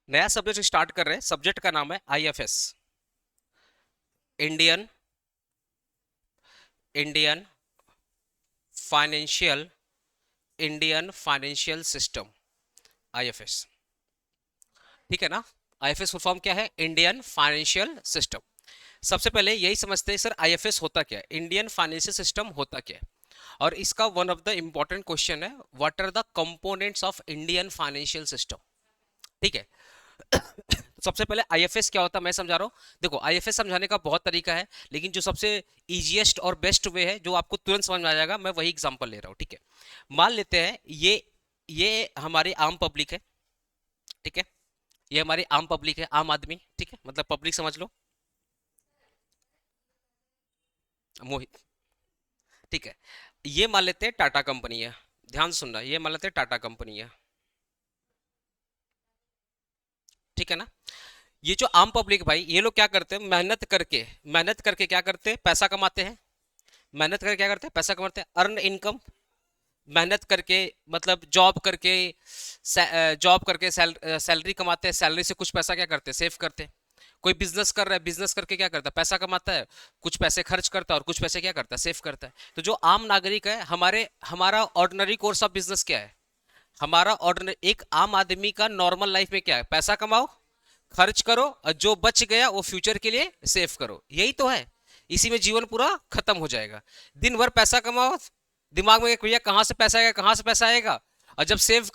नया subject start कर रहे हैं। सब्जेक्ट का नाम है IFS, Indian Indian financial Indian financial system, IFS. ठीक है ना। आईएफएस फुल फॉर्म क्या है? Indian financial system. सबसे पहले यही समझते हैं सर, आईएफएस होता क्या है, इंडियन फाइनेंशियल सिस्टम होता क्या है। और इसका one of the important question है, what are the components of Indian financial system. ठीक है। सबसे पहले आईएफएस क्या होता है मैं समझा रहा हूँ। देखो, आईएफएस समझाने का बहुत तरीका है, लेकिन जो सबसे इजीएस्ट और बेस्ट वे है, जो आपको तुरंत समझ में आ जाएगा, मैं वही एग्जांपल ले रहा हूँ। ठीक है। मान लेते हैं ये हमारी आम पब्लिक है। ठीक है। ये हमारी आम पब्लिक है, आम आदमी। ठीक है, मतलब पब्लिक समझ लो, मोहित। ठीक है। ये मान लेते हैं टाटा कंपनी है। ध्यान से सुनना, ये मान लेते हैं टाटा कंपनी है। ठीक है ना। ये जो आम पब्लिक भाई, ये लोग क्या करते हैं, मेहनत करके क्या करते हैं, पैसा कमाते हैं। मेहनत करके क्या करते हैं, पैसा कमाते हैं, अर्न इनकम। मेहनत करके मतलब जॉब करके सैलरी कमाते हैं। सैलरी से कुछ पैसा क्या करते हैं, सेव करते हैं। कोई बिजनेस कर रहा है, बिजनेस करके क्या करता है, पैसा कमाता है। कुछ पैसे खर्च करता है और कुछ पैसे क्या करता है, सेव करता है। तो जो आम नागरिक है, हमारा ऑर्डिनरी कोर्स ऑफ बिजनेस क्या है, हमारा ऑर्डिनरी एक आम आदमी का नॉर्मल लाइफ में क्या है, पैसा कमाओ, खर्च करो, और जो बच गया वो फ्यूचर के लिए सेव करो। यही तो है। इसी में जीवन पूरा खत्म हो जाएगा। दिन भर पैसा कमाओ, दिमाग में भैया कहां से पैसा आएगा, कहां से पैसा आएगा। और जब सेव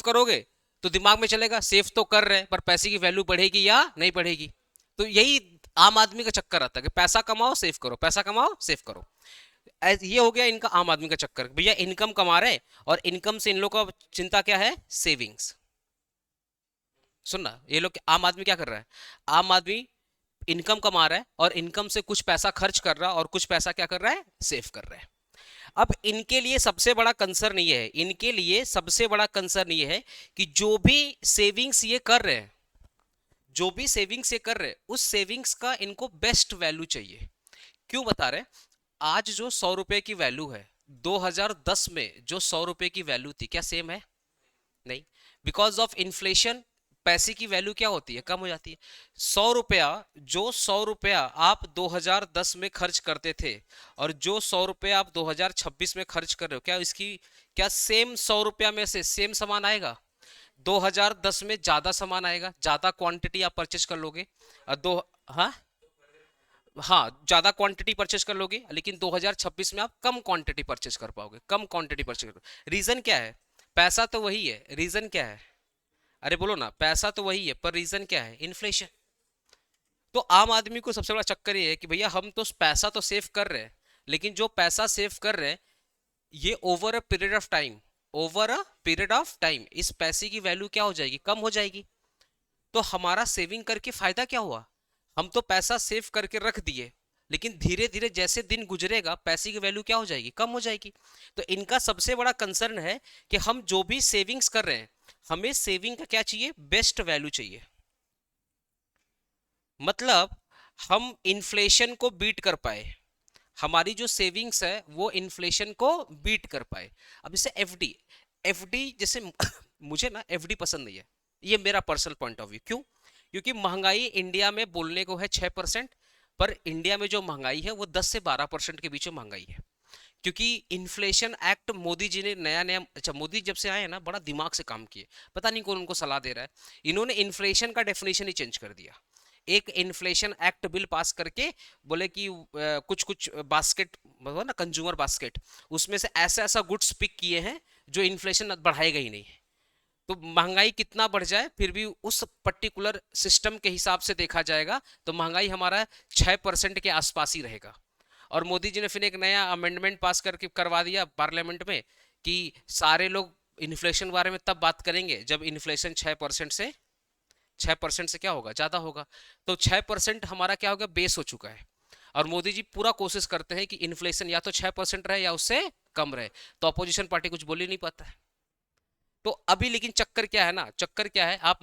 करोगे तो दिमाग में चलेगा सेव तो कर रहे हैं, पर पैसे की वैल्यू बढ़ेगी या नहीं बढ़ेगी। तो यही आम आदमी का चक्कर आता है कि पैसा कमाओ सेव करो, पैसा कमाओ सेव करो। ये हो गया इनका आम आदमी का चक्कर। भैया इनकम कमा रहे हैं, और इनकम से इन लोगों का चिंता क्या है, सेविंग्स। सुनना, ये लोग आम आदमी क्या कर रहा है, आम आदमी इनकम कमा रहा है, और इनकम से कुछ पैसा खर्च कर रहा है, और कुछ पैसा क्या कर रहा है, सेव कर रहा है। अब इनके लिए सबसे बड़ा कंसर्न ये है, इनके लिए सबसे बड़ा कंसर्न ये है कि जो भी सेविंग्स ये कर रहे हैं, उस सेविंग्स का इनको बेस्ट वैल्यू चाहिए। क्यों बता रहे हैं? आज जो 100 रुपए की वैल्यू है, 2010 में जो 100 रुपए की वैल्यू थी, क्या सेम है? नहीं। बिकॉज ऑफ इन्फ्लेशन पैसे की वैल्यू क्या होती है, कम हो जाती है। 100 रुपया, जो 100 रुपया आप 2010 में खर्च करते थे, और जो 100 रुपया आप 2026 में खर्च कर रहे हो, क्या सेम 100 रुपया में से सेम सामान आएगा? 2010 में ज्यादा सामान आएगा, ज्यादा क्वांटिटी आप परचेज कर लोगे। और दो हाँ, हाँ ज्यादा क्वांटिटी परचेज कर लोगे, लेकिन 2026 में आप कम क्वांटिटी परचेज कर पाओगे, कम क्वांटिटी परचेज कर। रीजन क्या है? पैसा तो वही है, रीजन क्या है? अरे बोलो ना, पैसा तो वही है, पर रीजन क्या है, इन्फ्लेशन। तो आम आदमी को सबसे बड़ा चक्कर ये है कि भैया हम तो पैसा तो सेव कर रहे हैं, लेकिन जो पैसा सेव कर रहे हैं, ये over a period of time इस पैसे की वैल्यू क्या हो जाएगी, कम हो जाएगी। तो हमारा सेविंग करके फायदा क्या हुआ? हम तो पैसा सेव करके रख दिए, लेकिन धीरे धीरे जैसे दिन गुजरेगा, पैसे की वैल्यू क्या हो जाएगी, कम हो जाएगी। तो इनका सबसे बड़ा कंसर्न है कि हम जो भी सेविंग्स कर रहे हैं, हमें सेविंग का क्या चाहिए, बेस्ट वैल्यू चाहिए। मतलब हम इन्फ्लेशन को बीट कर पाए, हमारी जो सेविंग्स है वो इन्फ्लेशन को बीट कर पाए। अब जैसे एफडी, एफडी जैसे मुझे ना एफडी पसंद नहीं है, ये मेरा पर्सनल पॉइंट ऑफ व्यू। क्यों? क्योंकि महंगाई इंडिया में बोलने को है 6%, पर इंडिया में जो महंगाई है वो 10 से 12% के बीच में महंगाई है। क्योंकि इन्फ्लेशन एक्ट मोदी जी ने नया नया, अच्छा मोदी जब से आए हैं ना, बड़ा दिमाग से काम किए। पता नहीं कौन उनको सलाह दे रहा है, इन्होंने इन्फ्लेशन का डेफिनेशन ही चेंज कर दिया। एक इन्फ्लेशन एक्ट बिल पास करके बोले कि कुछ कुछ बास्केट, मतलब ना कंज्यूमर बास्केट, उसमें से ऐसा ऐसा गुड्स पिक किए हैं जो इन्फ्लेशन बढ़ाएगा ही नहीं। तो महंगाई कितना बढ़ जाए, फिर भी उस पर्टिकुलर सिस्टम के हिसाब से देखा जाएगा, तो महंगाई हमारा 6% के आसपास ही रहेगा। और मोदी जी ने फिर एक नया अमेंडमेंट पास करके करवा दिया पार्लियामेंट में कि सारे लोग इन्फ्लेशन के बारे में तब बात करेंगे जब इन्फ्लेशन 6% से क्या होगा, ज्यादा होगा। तो 6% हमारा क्या होगा, बेस हो चुका है। और मोदी जी पूरा कोशिश करते हैं कि इन्फ्लेशन या तो 6% रहे या उससे कम रहे। तो अपोजिशन पार्टी कुछ बोल ही नहीं पाता है। तो अभी लेकिन चक्कर क्या है ना, चक्कर क्या है, आप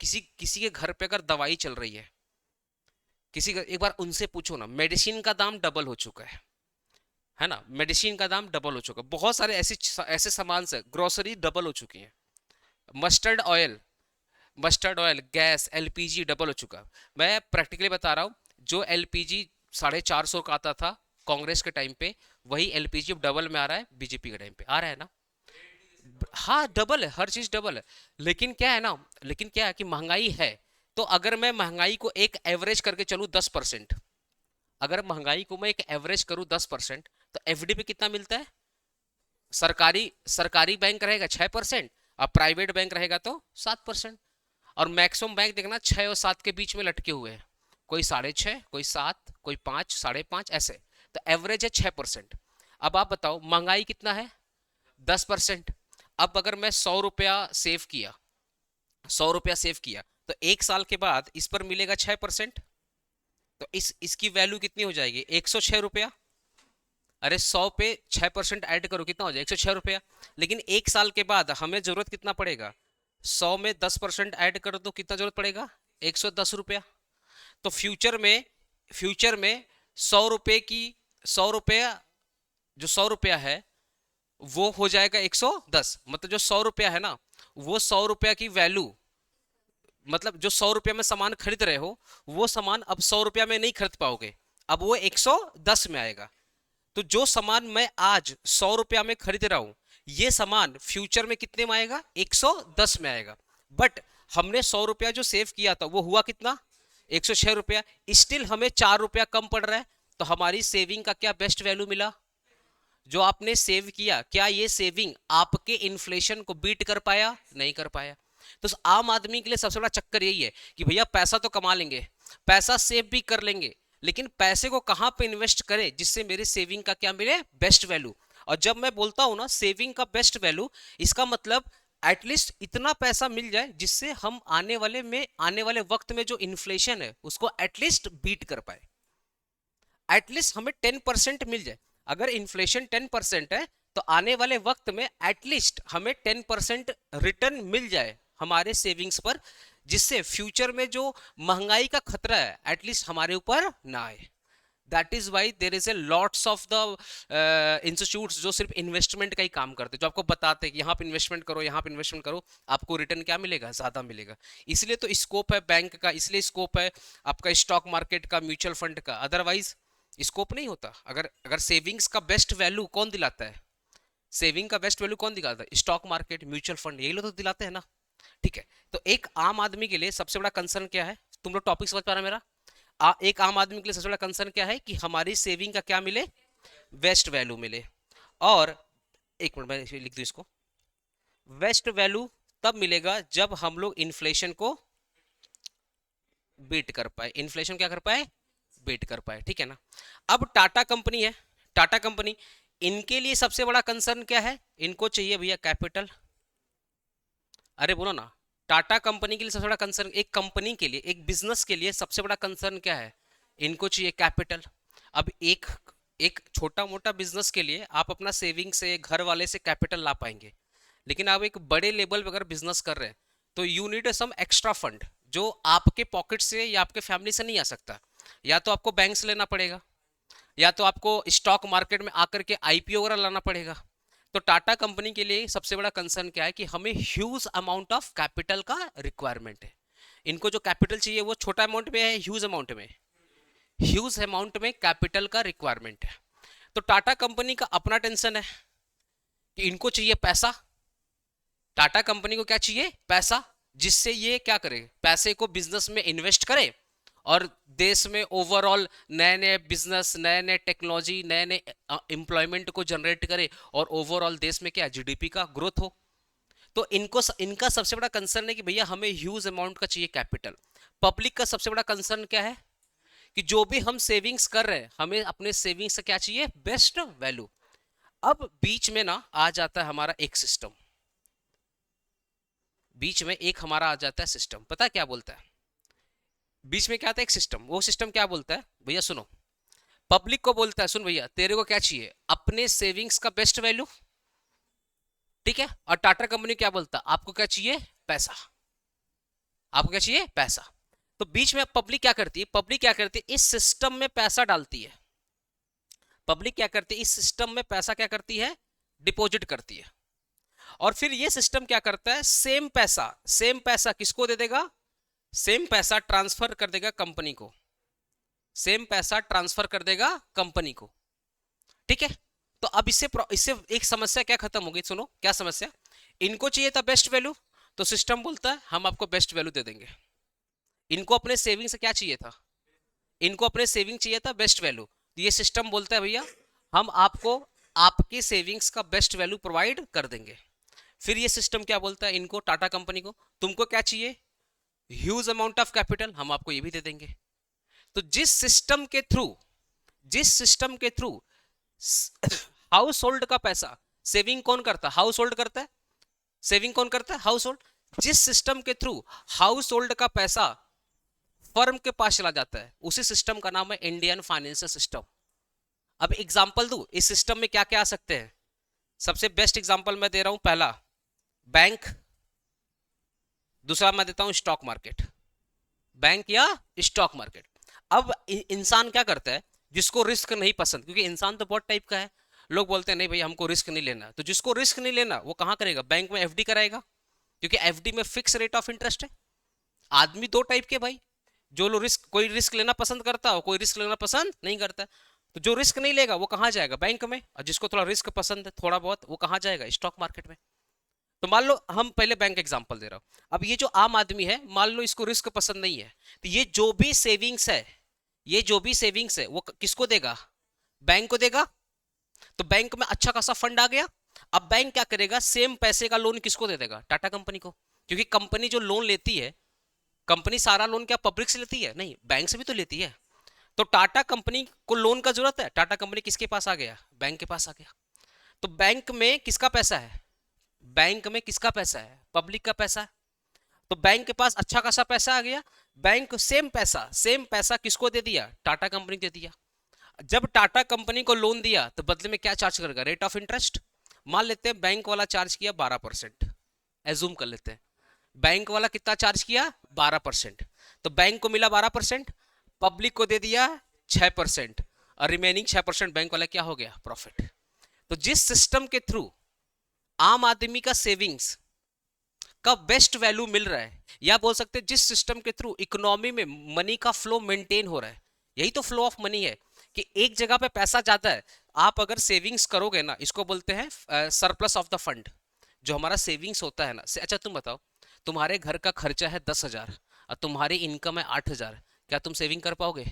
किसी किसी के घर पे अगर दवाई चल रही है, एक बार उनसे पूछो ना, मेडिसिन का दाम डबल हो चुका है ना, मेडिसिन का दाम डबल हो चुका है। बहुत सारे ऐसे ऐसे सामान से ग्रोसरी डबल हो चुकी है। Mustard oil mustard oil, gas, LPG double हो चुका। मैं प्रैक्टिकली बता रहा हूँ, जो एलपीजी 450 का आता था कांग्रेस के टाइम पे, वही एलपीजी अब डबल में आ रहा है बीजेपी के टाइम पे, आ रहा है ना। हाँ डबल है, हर चीज डबल है। लेकिन क्या है ना, लेकिन क्या है कि महंगाई है। तो अगर मैं महंगाई को एक एवरेज करके चलूँ 10%, अगर महंगाई को मैं एक एवरेज करूँ 10%, तो एफडी पे कितना मिलता है? सरकारी सरकारी बैंक रहेगा 6%, और प्राइवेट बैंक रहेगा तो 7%। और मैक्सिमम बैंक देखना 6 और 7 के बीच में लटके हुए हैं, कोई 6.5, कोई 7, कोई 5, 5.5 ऐसे। तो एवरेज है 6%। अब आप बताओ महंगाई कितना है? 10%। अब अगर मैं 100 रुपया सेव किया, 100 रुपया सेव किया, तो 1 साल के बाद इस पर मिलेगा 6%। तो इसकी वैल्यू कितनी हो जाएगी? 106 रुपया। अरे 100 पे 6% ऐड करो, कितना हो जाए? 106 रुपया। लेकिन 1 साल के बाद हमें जरूरत कितना पड़ेगा? 100 में 10% ऐड करो तो कितना जरूरत पड़ेगा? 110 रुपया। तो फ्यूचर में 100 रुपये की, 100 रुपया, जो 100 रुपया है वो हो जाएगा 110। मतलब जो 100 रुपया है ना, वो 100 रुपया की वैल्यू, मतलब जो 100 रुपया में सामान खरीद रहे हो, वो सामान अब 100 रुपया में नहीं खरीद पाओगे, अब वो 110 में आएगा। तो जो सामान मैं आज 100 रुपया में खरीद रहा हूं, ये सामान फ्यूचर में कितने में आएगा? 110 में आएगा। बट हमने 100 रुपया जो सेव किया था वो हुआ कितना? 106 रुपया। स्टिल हमें 4 रुपया कम पड़ रहा है। तो हमारी सेविंग का क्या बेस्ट वैल्यू मिला? जो आपने सेव किया, क्या ये सेविंग आपके इन्फ्लेशन को बीट कर पाया? नहीं कर पाया। तो आम आदमी के लिए सबसे बड़ा चक्कर यही है कि भैया पैसा तो कमा लेंगे, पैसा सेव भी कर लेंगे, लेकिन पैसे को कहां पे इन्वेस्ट करें जिससे मेरे सेविंग का क्या मिले? Best value. और जब मैं बोलता हूं ना सेविंग का बेस्ट वैल्यू, इसका मतलब एटलीस्ट इतना पैसा मिल जाए जिससे हम आने वाले वक्त में जो इन्फ्लेशन है उसको एटलीस्ट बीट कर पाए। एटलीस्ट हमें 10% मिल जाए। अगर इन्फ्लेशन 10% है तो आने वाले वक्त में एटलीस्ट हमें 10% रिटर्न मिल जाए हमारे सेविंग्स पर, जिससे फ्यूचर में जो महंगाई का खतरा है एटलीस्ट हमारे ऊपर ना आए। That is why there is a lots of the institutes जो सिर्फ इन्वेस्टमेंट का ही काम करते हैं, जो आपको बताते हैं कि यहाँ पे इन्वेस्टमेंट करो, यहाँ पे इन्वेस्टमेंट करो, आपको रिटर्न क्या मिलेगा? ज्यादा मिलेगा। इसलिए तो स्कोप है बैंक का, इसलिए स्कोप है आपका स्टॉक मार्केट का, म्यूचुअल फंड का। अदरवाइज स्कोप नहीं होता। अगर अगर सेविंग्स का बेस्ट वैल्यू कौन दिलाता है? सेविंग का बेस्ट वैल्यू कौन दिलाता है? स्टॉक मार्केट, म्यूचुअल फंड, यही लोग तो दिलाते हैं ना। ठीक है, तो एक आम आदमी के लिए सबसे बड़ा कंसर्न क्या है? तुम लोग टॉपिक समझ पा रहे हैं मेरा? एक आम आदमी के लिए सबसे बड़ा कंसर्न क्या है? कि हमारी सेविंग का क्या मिले? बेस्ट वैल्यू मिले। और एक मिनट मैं लिख दूं इसको। बेस्ट वैल्यू तब मिलेगा जब हम लोग इन्फ्लेशन को बीट कर पाए। इन्फ्लेशन क्या कर पाए? बीट कर पाए। ठीक है ना। अब टाटा कंपनी है, टाटा कंपनी, इनके लिए सबसे बड़ा कंसर्न क्या है? इनको चाहिए भैया कैपिटल। अरे बोलो ना, टाटा कंपनी के लिए सबसे बड़ा कंसर्न, एक कंपनी के लिए, एक बिजनेस के लिए सबसे बड़ा कंसर्न क्या है? इनको चाहिए कैपिटल। अब एक एक छोटा मोटा बिजनेस के लिए आप अपना सेविंग से, घर वाले से कैपिटल ला पाएंगे, लेकिन आप एक बड़े लेवल पर अगर बिजनेस कर रहे हैं तो you need some extra fund, जो आपके पॉकेट से या आपके फैमिली से नहीं आ सकता। या तो आपको बैंक से लेना पड़ेगा, या तो आपको स्टॉक मार्केट में आकर के आईपीओ वगैरह लाना पड़ेगा। तो टाटा कंपनी के लिए सबसे बड़ा कंसर्न क्या है? कि हमें ह्यूज अमाउंट ऑफ कैपिटल का रिक्वायरमेंट है। इनको जो कैपिटल चाहिए वो छोटा अमाउंट में है, ह्यूज अमाउंट में, ह्यूज अमाउंट में कैपिटल का रिक्वायरमेंट है। तो टाटा कंपनी का अपना टेंशन है कि इनको चाहिए पैसा। टाटा कंपनी को क्या चाहिए? पैसा, जिससे ये क्या करे? पैसे को बिजनेस में इन्वेस्ट करे और देश में ओवरऑल नए नए बिजनेस, नए नए टेक्नोलॉजी, नए नए एम्प्लॉयमेंट को जनरेट करे, और ओवरऑल देश में क्या जीडीपी का ग्रोथ हो। तो इनका सबसे बड़ा कंसर्न है कि भैया हमें ह्यूज अमाउंट का चाहिए कैपिटल। पब्लिक का सबसे बड़ा कंसर्न क्या है? कि जो भी हम सेविंग्स कर रहे हैं हमें अपने सेविंग्स से क्या चाहिए? Best value. अब बीच में ना आ जाता है हमारा एक सिस्टम, बीच में एक हमारा आ जाता है सिस्टम। पता है क्या बोलता है? बीच में क्या आता है? एक सिस्टम। वो सिस्टम क्या बोलता है? भैया सुनो, पब्लिक को बोलता है सुन भैया तेरे को क्या चाहिए? अपने सेविंग्स का बेस्ट वैल्यू। ठीक है। और टाटा कंपनी क्या बोलता है? आपको क्या चाहिए? पैसा। आपको क्या चाहिए? पैसा। तो बीच में पब्लिक क्या करती है? पब्लिक क्या करती है? इस सिस्टम में पैसा डालती है। पब्लिक क्या करती है? इस सिस्टम में पैसा क्या करती है? डिपॉजिट करती है। और फिर ये सिस्टम क्या करता है, सेम पैसा किसको दे देगा, सेम पैसा ट्रांसफर कर देगा कंपनी को, सेम पैसा ट्रांसफर कर देगा कंपनी को। ठीक है, तो अब इससे इससे एक समस्या क्या खत्म होगी, सुनो क्या समस्या, इनको चाहिए था बेस्ट वैल्यू, तो सिस्टम बोलता है हम आपको बेस्ट वैल्यू दे देंगे। इनको अपने सेविंग से क्या चाहिए था, इनको अपने सेविंग चाहिए था बेस्ट वैल्यू, तो ये सिस्टम बोलता है भैया हम आपको आपके सेविंग्स का बेस्ट वैल्यू प्रोवाइड कर देंगे। फिर ये सिस्टम क्या बोलता है इनको, टाटा कंपनी को, तुमको क्या चाहिए, ह्यूज अमाउंट ऑफ कैपिटल, हम आपको ये भी दे देंगे। तो जिस सिस्टम के थ्रू हाउस होल्ड का पैसा, सेविंग कौन करता है, हाउस होल्ड करता है, सेविंग कौन करता है, हाउस होल्ड, जिस सिस्टम के थ्रू हाउस होल्ड का पैसा फर्म के पास चला जाता है उसी सिस्टम का नाम है इंडियन फाइनेंशियल सिस्टम। अब एग्जांपल दूं, इस सिस्टम में क्या क्या आ सकते हैं, सबसे बेस्ट एग्जांपल मैं दे रहा हूं, पहला बैंक, दूसरा मैं देता हूं स्टॉक मार्केट, बैंक या स्टॉक मार्केट। अब इंसान क्या करता है, जिसको रिस्क नहीं पसंद, क्योंकि इंसान तो बहुत टाइप का है, लोग बोलते हैं नहीं भाई हमको रिस्क नहीं लेना, तो जिसको रिस्क नहीं लेना वो कहां करेगा, बैंक में एफडी कराएगा, क्योंकि एफडी में फिक्स रेट ऑफ इंटरेस्ट है। आदमी दो टाइप के भाई, जो लोग रिस्क, कोई रिस्क लेना पसंद करता है, कोई रिस्क लेना पसंद नहीं करता। तो जो रिस्क नहीं लेगा वो कहां जाएगा, बैंक में, और जिसको थोड़ा रिस्क पसंद है थोड़ा बहुत, वो कहां जाएगा, स्टॉक मार्केट में। तो मान लो हम पहले बैंक एग्जांपल दे रहा हूं, अब ये जो आम आदमी है मान लो इसको रिस्क पसंद नहीं है, तो ये जो भी सेविंग्स है, ये जो भी सेविंग्स है वो किसको देगा, बैंक को देगा। तो बैंक में अच्छा खासा फंड आ गया, अब बैंक क्या करेगा, सेम पैसे का लोन किसको दे देगा, टाटा कंपनी को, क्योंकि कंपनी जो लोन लेती है, कंपनी सारा लोन क्या पब्लिक से लेती है, नहीं बैंक से भी तो लेती है। तो टाटा कंपनी को लोन का जरूरत है, टाटा कंपनी किसके पास आ गया, बैंक के पास आ गया। तो बैंक में किसका पैसा है, बैंक में किसका पैसा है, पब्लिक का पैसा है। तो बैंक के पास अच्छा खासा पैसा आ गया, बैंक सेम पैसा किसको दे दिया, टाटा कंपनी दे दिया। जब टाटा कंपनी को लोन दिया तो बदले में क्या चार्ज करेगा, रेट ऑफ इंटरेस्ट। मान लेते हैं बैंक वाला चार्ज किया 12%, एज्यूम कर लेते हैं बैंक वाला कितना चार्ज किया 12%, तो बैंक को मिला 12%, पब्लिक को दे दिया 6%, और रिमेनिंग 6% बैंक वाला क्या हो गया, प्रॉफिट। तो जिस सिस्टम के थ्रू आम आदमी का सेविंग्स का बेस्ट वैल्यू मिल रहा है, या बोल सकते हैं जिस सिस्टम के थ्रू इकोनॉमी में मनी का फ्लो मेंटेन हो रहा है, यही तो फ्लो ऑफ मनी है, कि एक जगह पे पैसा जाता है, आप अगर सेविंग्स करोगे ना, इसको बोलते हैं सरप्लस ऑफ द फंड, जो हमारा सेविंग्स होता है ना। अच्छा तुम बताओ, तुम्हारे घर का खर्चा है 10,000 और तुम्हारी इनकम है 8,000, क्या तुम सेविंग कर पाओगे,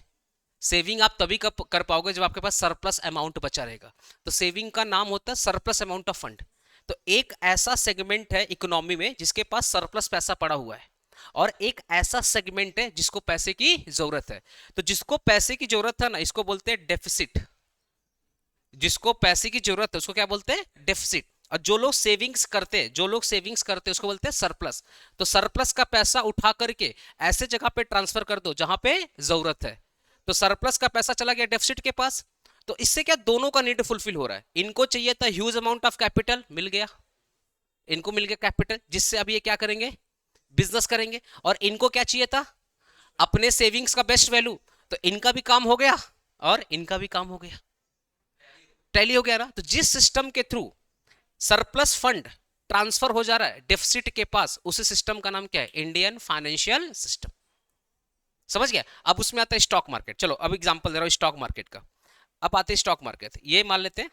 सेविंग आप तभी कर पाओगे जब आपके पास सरप्लस अमाउंट बचा रहेगा। तो सेविंग का नाम होता है सरप्लस अमाउंट ऑफ फंड। तो एक ऐसा सेगमेंट है इकोनॉमी में जिसके पास सरप्लस पैसा पड़ा हुआ है, और एक ऐसा सेगमेंट है जिसको पैसे की जरूरत है। तो जिसको पैसे की जरूरत है ना, इसको बोलते हैं डेफिसिट, जिसको पैसे की जरूरत है उसको क्या बोलते हैं, डेफिसिट। और जो लोग सेविंग्स करते हैं उसको बोलते हैं सरप्लस। तो सरप्लस का पैसा उठा करके ऐसे जगह पे ट्रांसफर कर दो जहां पे जरूरत है। तो सरप्लस का पैसा चला गया डेफिसिट के पास, तो इससे क्या दोनों का नीड फुलफिल हो रहा है। इनको चाहिए था ह्यूज अमाउंट ऑफ कैपिटल, मिल गया, इनको मिल गया कैपिटल, जिससे अब ये क्या करेंगे, बिजनेस करेंगे। और इनको क्या चाहिए था, अपने सेविंग्स का बेस्ट वैल्यू, तो इनका भी काम हो गया और इनका भी काम हो गया, टैली हो गया ना। तो जिस सिस्टम के थ्रू सरप्लस फंड ट्रांसफर हो जा रहा है डेफिसिट के पास, उसी सिस्टम का नाम क्या है, इंडियन फाइनेंशियल सिस्टम। समझ गया। अब उसमें आता है स्टॉक मार्केट। चलो अब एग्जांपल दे रहा हूं स्टॉक मार्केट का। अब आते हैं स्टॉक मार्केट, ये मान लेते हैं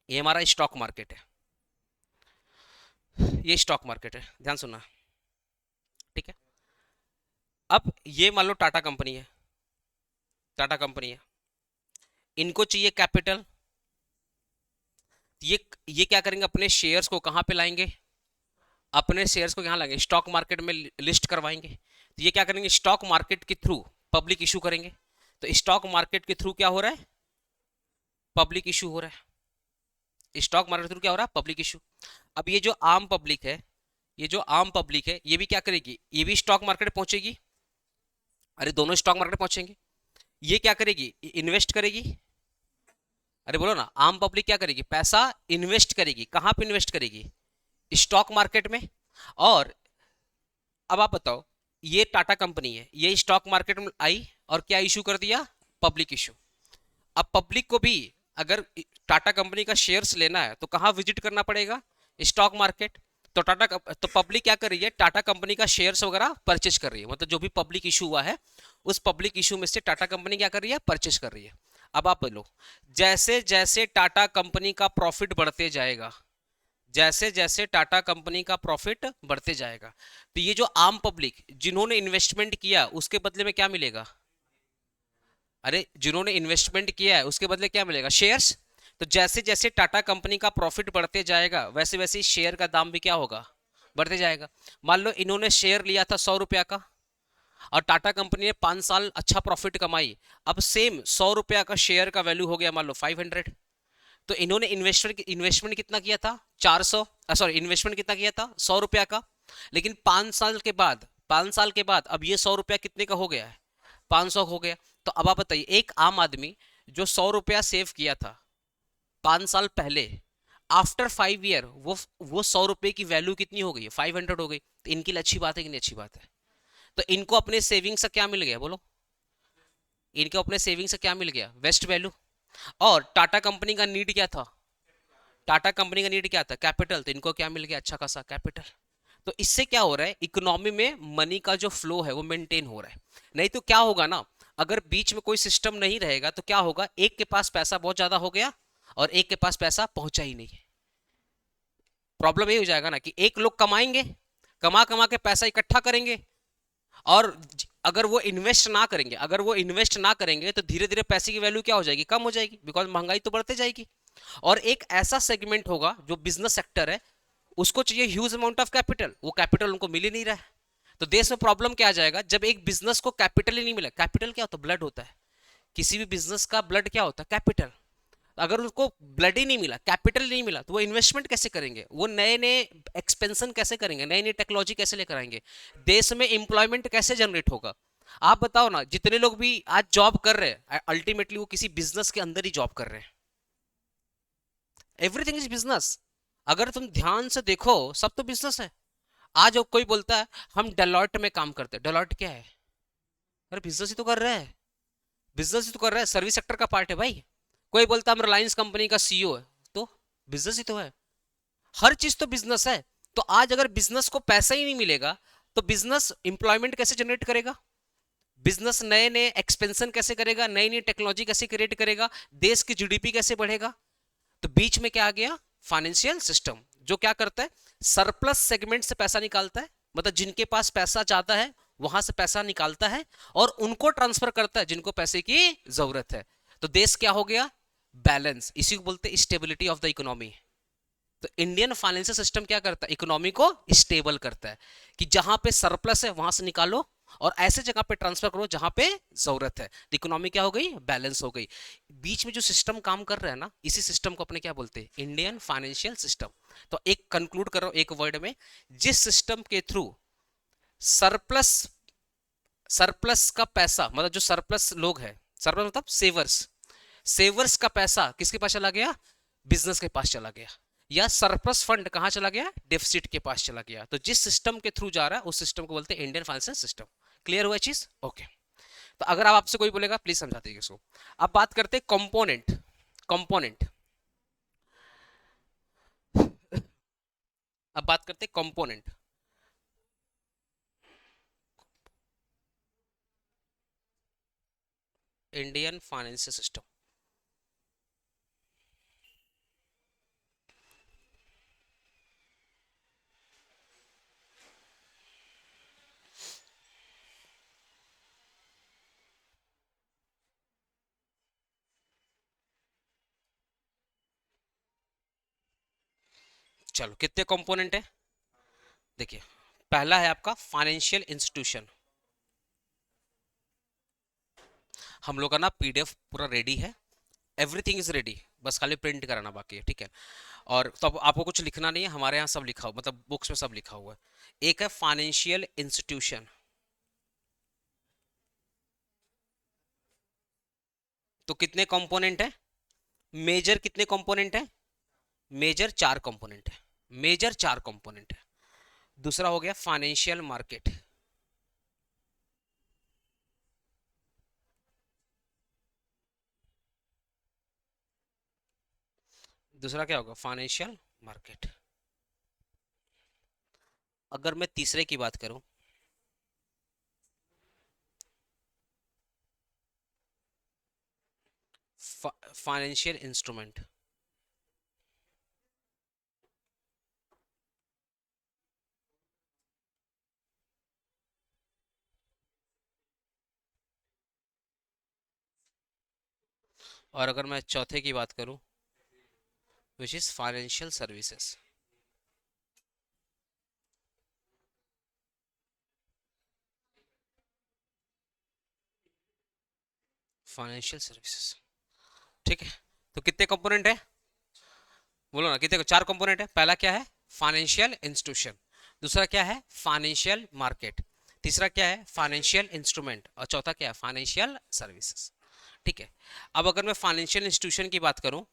ये हमारा स्टॉक मार्केट है, ये स्टॉक मार्केट है, ध्यान सुनना, ठीक है। अब ये मान लो टाटा कंपनी है, टाटा कंपनी है, इनको चाहिए कैपिटल, ये क्या करेंगे, अपने शेयर्स को कहां पे लाएंगे, अपने शेयर्स को यहां लाएंगे, स्टॉक मार्केट में लिस्ट करवाएंगे। तो ये क्या करेंगे, स्टॉक मार्केट के थ्रू पब्लिक इशू करेंगे। तो स्टॉक मार्केट के थ्रू क्या हो रहा है, पब्लिक इशू हो रहा है, स्टॉक मार्केट के थ्रू क्या हो रहा है, पब्लिक इशू। अब ये जो आम पब्लिक है, ये जो आम पब्लिक है, ये भी क्या करेगी, ये भी स्टॉक मार्केट पहुंचेगी, अरे दोनों स्टॉक मार्केट पहुंचेंगे। ये क्या करेगी, इन्वेस्ट करेगी, अरे बोलो ना, आम पब्लिक क्या करेगी, पैसा इन्वेस्ट करेगी, कहां पे इन्वेस्ट करेगी, स्टॉक मार्केट में। और अब आप बताओ, ये टाटा कंपनी है, ये स्टॉक मार्केट में आई और क्या इशू कर दिया, पब्लिक इशू। अब पब्लिक को भी अगर टाटा कंपनी का शेयर्स लेना है तो कहां विजिट करना पड़ेगा, स्टॉक मार्केट। तो तो पब्लिक क्या कर रही है, टाटा कंपनी का शेयर्स वगैरह परचेज कर रही है, मतलब जो भी पब्लिक इशू हुआ है उस पब्लिक इशू में से टाटा कंपनी क्या कर रही है, परचेज कर रही है। अब आप बोलो, जैसे जैसे टाटा कंपनी का प्रॉफिट बढ़ते जाएगा, जैसे जैसे टाटा कंपनी का प्रॉफिट बढ़ते जाएगा, तो ये जो आम पब्लिक जिन्होंने इन्वेस्टमेंट किया उसके बदले में क्या मिलेगा? अरे जिन्होंने इन्वेस्टमेंट किया है उसके बदले क्या मिलेगा? शेयर्स। तो जैसे जैसे टाटा कंपनी का प्रॉफिट बढ़ते जाएगा वैसे वैसे ही शेयर का दाम भी क्या होगा, बढ़ते जाएगा। मान लो इन्होंने शेयर लिया था 100 रुपया का, और टाटा कंपनी ने 5 साल अच्छा प्रॉफिट कमाई, अब सेम 100 रुपया का शेयर का वैल्यू हो गया मान लो 500। तो इन्होंने इन्वेस्टमेंट इन्वेस्टमेंट कितना किया था? 400, सॉरी इन्वेस्टमेंट कितना किया था? 100 रुपया का। लेकिन 5 साल के बाद, 5 साल के बाद अब ये 100 रुपया कितने का हो गया है? 500 हो गया। तो अब आप बताइए, एक आम आदमी जो 100 रुपया सेव किया था 5 साल पहले, आफ्टर 5 ईयर वो 100 रुपए की वैल्यू कितनी हो गई है? 500 हो गई। तो इनके लिए अच्छी बात है कि नहीं अच्छी बात है? तो इनको अपने सेविंग से क्या मिल गया बोलो? इनको अपने सेविंग से क्या मिल गया? Waste value. और टाटा कंपनी का नीड क्या था? टाटा कंपनी का नीड क्या था? कैपिटल। तो इनको क्या मिल गया? अच्छा खासा कैपिटल। तो इससे क्या हो रहा है, इकोनॉमी में मनी का जो फ्लो है वो मेंटेन हो रहा है। नहीं तो क्या होगा ना, अगर बीच में कोई सिस्टम नहीं रहेगा तो क्या होगा, एक के पास पैसा बहुत ज्यादा हो गया और एक के पास पैसा पहुंचा ही नहीं। प्रॉब्लम ये हो जाएगा ना कि एक लोग कमाएंगे, कमा कमा के पैसा इकट्ठा करेंगे, और अगर वो इन्वेस्ट ना करेंगे, अगर वो इन्वेस्ट ना करेंगे तो धीरे धीरे पैसे की वैल्यू क्या हो जाएगी? कम हो जाएगी, बिकॉज महंगाई तो बढ़ते जाएगी। और एक ऐसा सेगमेंट होगा जो बिजनेस सेक्टर है, उसको चाहिए ह्यूज अमाउंट ऑफ कैपिटल, वो कैपिटल उनको मिल ही नहीं रहा है। तो देश में प्रॉब्लम क्या आ जाएगा, जब एक बिजनेस को कैपिटल ही नहीं मिला। कैपिटल क्या होता है? ब्लड होता है। किसी भी बिजनेस का ब्लड क्या होता है? कैपिटल। अगर उसको ब्लड ही नहीं मिला, कैपिटल नहीं मिला, तो वो इन्वेस्टमेंट कैसे करेंगे? वो नए नए एक्सपेंशन कैसे करेंगे? नई नई टेक्नोलॉजी कैसे लेकर आएंगे? देश में एम्प्लॉयमेंट कैसे जनरेट होगा? आप बताओ ना, जितने लोग भी आज जॉब कर रहे हैं अल्टीमेटली वो किसी बिजनेस के अंदर ही जॉब कर रहे हैं। Everything is business. अगर तुम ध्यान से देखो सब तो बिजनेस है। आज कोई बोलता है हम डेलॉयट में काम करते हैं, डेलॉयट क्या है? अरे बिजनेस ही तो कर रहा है, बिजनेस ही तो कर रहा है, सर्विस सेक्टर का पार्ट है भाई। कोई बोलता है हम रिलायंस कंपनी का सीईओ है, तो बिजनेस ही तो है। हर चीज तो बिजनेस है। तो आज अगर बिजनेस को पैसा ही नहीं मिलेगा तो बिजनेस एम्प्लॉयमेंट कैसे जनरेट करेगा? बिजनेस नए नए एक्सपेंशन कैसे करेगा? नई नई टेक्नोलॉजी कैसे क्रिएट करेगा? देश की जीडीपी कैसे बढ़ेगा? तो बीच में क्या आ गया? फाइनेंशियल सिस्टम, जो क्या करता है, सरप्लस सेगमेंट से पैसा निकालता है, मतलब जिनके पास पैसा ज्यादा है वहां से पैसा निकालता है और उनको ट्रांसफर करता है जिनको पैसे की जरूरत है। तो देश क्या हो गया? बैलेंस। इसी को बोलते हैं स्टेबिलिटी ऑफ द इकोनॉमी। तो इंडियन फाइनेंशियल सिस्टम क्या करता है? इकोनॉमी को स्टेबल करता है, कि जहां पे सरप्लस है वहां से निकालो और ऐसे जगह पे ट्रांसफर करो जहां पे जरूरत है। तो इकोनॉमी क्या हो गई? बैलेंस हो गई। बीच में जो सिस्टम काम कर रहा है ना, इसी सिस्टम को अपने क्या बोलते हैं? Indian financial system. तो एक कंक्लूड कर रहा हूं एक वर्ड में, जिस सिस्टम के थ्रू सरप्लस, सरप्लस का पैसा मतलब जो सरप्लस लोग हैं, सरप्लस मतलब सेवर्स, सेवर्स का पैसा किसके पास चला गया? बिजनेस के पास चला गया। या सरप्लस फंड कहां चला गया? डेफिसिट के पास चला गया। तो जिस सिस्टम के थ्रू जा रहा है उस सिस्टम को बोलते हैं इंडियन फाइनेंशियल सिस्टम। क्लियर हुआ चीज? ओके। तो अगर आप आपसे कोई बोलेगा प्लीज समझा दीजिए इसको। अब बात करते हैं कंपोनेंट। कंपोनेंट, अब बात करते हैं कंपोनेंट। Indian financial system. चलो कितने कंपोनेंट है? देखिए, पहला है आपका फाइनेंशियल इंस्टीट्यूशन। हम लोग का ना पीडीएफ पूरा रेडी है, एवरीथिंग इज रेडी, बस खाली प्रिंट कराना बाकी है, ठीक है। और तो अब आपको कुछ लिखना नहीं है, हमारे यहाँ सब लिखा हुआ, मतलब बुक्स में सब लिखा हुआ है। एक है फाइनेंशियल इंस्टीट्यूशन। तो कितने कंपोनेंट है? मेजर कितने कंपोनेंट है? मेजर 4 कंपोनेंट है, मेजर 4 कंपोनेंट है। दूसरा हो गया फाइनेंशियल मार्केट। दूसरा क्या होगा? Financial market. अगर मैं तीसरे की बात करूं, फाइनेंशियल इंस्ट्रूमेंट। और अगर मैं चौथे की बात करूं, which is financial services. Financial services, ठीक है। तो कितने कंपोनेंट है, बोलो ना कितने, चार कंपोनेंट है। पहला क्या है, फाइनेंशियल इंस्टीट्यूशन। दूसरा क्या है, फाइनेंशियल मार्केट। तीसरा क्या है, फाइनेंशियल इंस्ट्रूमेंट। और चौथा क्या है, फाइनेंशियल सर्विसेज। ठीक है। अब अगर मैं फाइनेंशियल इंस्टीट्यूशन की बात करूं,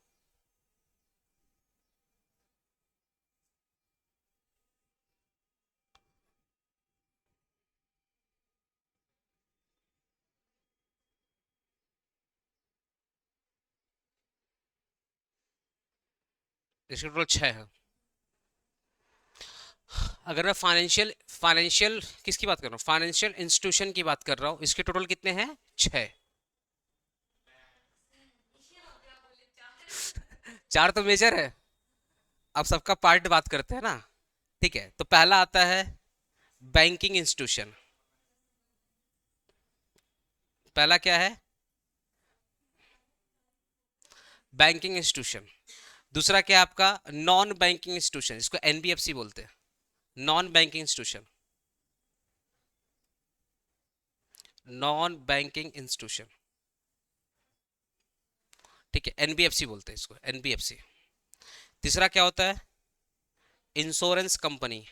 इसके टोटल 6 है। अगर मैं फाइनेंशियल फाइनेंशियल किसकी बात कर रहा हूँ, फाइनेंशियल इंस्टीट्यूशन की बात कर रहा हूँ, इसके टोटल कितने हैं, 6। चार तो मेजर है, अब सबका पार्ट बात करते हैं ना। ठीक है, तो पहला आता है बैंकिंग इंस्टीट्यूशन। पहला क्या है, बैंकिंग इंस्टीट्यूशन। दूसरा क्या है आपका, नॉन बैंकिंग इंस्टीट्यूशन, इसको एनबीएफसी बोलते हैं, non banking institution. Non banking institution, ठीक है, एनबीएफसी बोलते हैं इसको, एनबीएफसी। तीसरा क्या होता है, इंश्योरेंस कंपनी,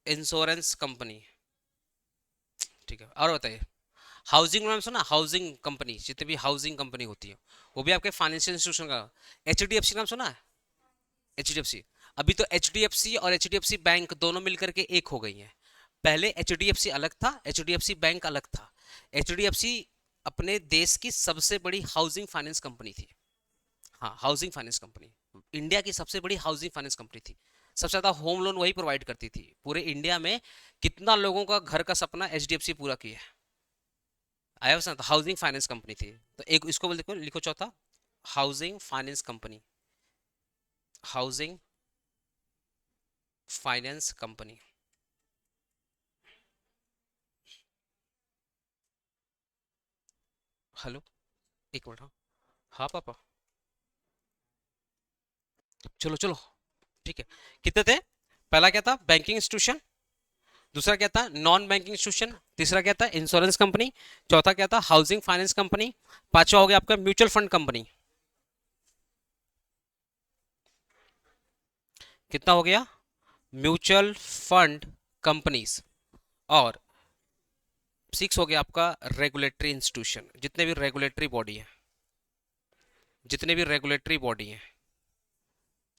इंश्योरेंस कंपनी। ठीक है, और बताइए, हाउसिंग नाम सुना, हाउसिंग कंपनी, जितने भी हाउसिंग कंपनी होती है वो भी आपके फाइनेंशियल इंस्टीट्यूशन का। एचडीएफसी नाम सुना है, एचडीएफसी। अभी तो एचडीएफसी और एचडीएफसी बैंक दोनों मिलकर के एक हो गई हैं। पहले एचडीएफसी अलग था, एचडीएफसी बैंक अलग था। एचडीएफसी अपने देश की सबसे बड़ी हाउसिंग फाइनेंस कंपनी थी। हाँ, हाउसिंग फाइनेंस कंपनी, इंडिया की सबसे बड़ी हाउसिंग फाइनेंस कंपनी थी। सबसे ज्यादा होम लोन वही प्रोवाइड करती थी पूरे इंडिया में। कितना लोगों का घर का सपना एचडीएफसी पूरा किया है। आया समझ, तो हाउसिंग फाइनेंस कंपनी थी। तो एक इसको बोल लिखो, लिखो चौथा, housing finance company, housing finance company. Hello, एक मिनट, हाँ। हाँ पापा, चलो चलो, ठीक है। कितने थे, पहला क्या था, बैंकिंग इंस्टीट्यूशन। दूसरा क्या था, नॉन बैंकिंग इंस्टीट्यूशन। तीसरा क्या था, इंश्योरेंस कंपनी। चौथा क्या था, हाउसिंग फाइनेंस कंपनी। पांचवा हो गया आपका म्यूचुअल फंड कंपनी। कितना हो गया, म्यूचुअल फंड कंपनीज। और सिक्स हो गया आपका रेगुलेटरी इंस्टीट्यूशन, जितने भी रेगुलेटरी बॉडी है, जितने भी रेगुलेटरी बॉडी है,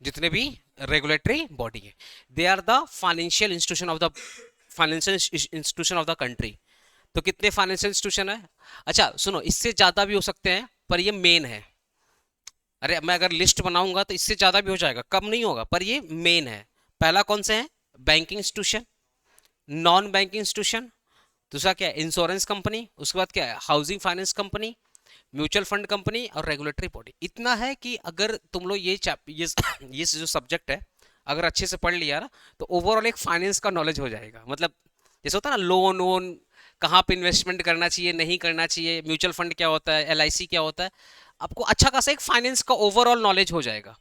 जितने भी रेगुलेटरी बॉडी है, they are the financial institution of the, financial institution of the country. तो कितने फाइनेंशियल इंस्टीट्यूशन है, अच्छा सुनो, इससे ज्यादा भी हो सकते हैं पर ये मेन है। अरे मैं अगर लिस्ट बनाऊंगा तो इससे ज्यादा भी हो जाएगा, कम नहीं होगा, पर ये मेन है। पहला कौन से है, banking institution, non banking institution. दूसरा क्या है, इंश्योरेंस कंपनी। उसके बाद क्या है, housing finance company, mutual fund company और रेगुलेटरी बॉडी। इतना है कि अगर तुम लोग ये जो सब्जेक्ट है अगर अच्छे से पढ़ लिया ना, तो ओवरऑल एक फाइनेंस का नॉलेज हो जाएगा। मतलब जैसे होता है ना, लोन वोन कहाँ पे इन्वेस्टमेंट करना चाहिए नहीं करना चाहिए, म्यूचुअल फंड क्या होता है, एलआईसी क्या होता है, आपको अच्छा खासा एक फाइनेंस का ओवरऑल नॉलेज हो जाएगा।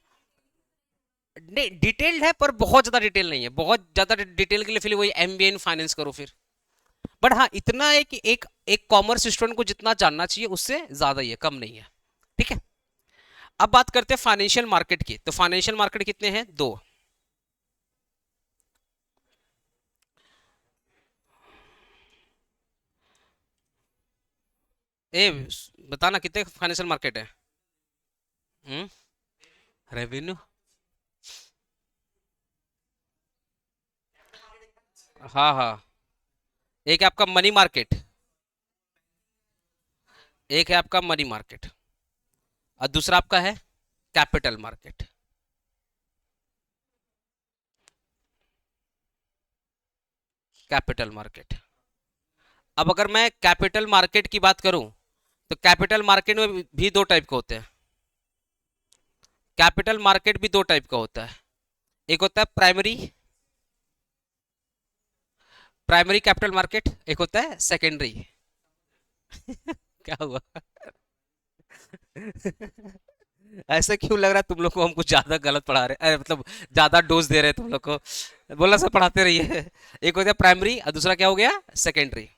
डिटेल्ड है पर बहुत ज्यादा डिटेल नहीं है, बहुत ज्यादा डिटेल के लिए फिर वही एमबीए इन फाइनेंस करो फिर। बट हाँ, इतना है कि एक कॉमर्स स्टूडेंट को जितना जानना चाहिए उससे ज्यादा ही है, कम नहीं है। ठीक है। अब बात करते हैं फाइनेंशियल मार्केट की। तो फाइनेंशियल मार्केट कितने हैं, दो। ए, बताना कितने फाइनेंशियल मार्केट है। हम्म, रेवेन्यू, हाँ हाँ। एक है आपका मनी मार्केट, एक है आपका मनी मार्केट, और दूसरा आपका है कैपिटल मार्केट। Capital market. अब अगर मैं कैपिटल मार्केट की बात करूं तो कैपिटल मार्केट में भी दो टाइप के होते हैं। कैपिटल मार्केट भी दो टाइप का होता है। एक होता है प्राइमरी प्राइमरी कैपिटल मार्केट, एक होता है सेकेंडरी। क्या हुआ? ऐसा क्यों लग रहा है तुम लोग को हम कुछ ज्यादा गलत पढ़ा रहे हैं, मतलब ज्यादा डोज दे रहे हैं तुम लोग को? बोला सर पढ़ाते रहिए। एक हो गया प्राइमरी और दूसरा क्या हो गया, सेकेंडरी।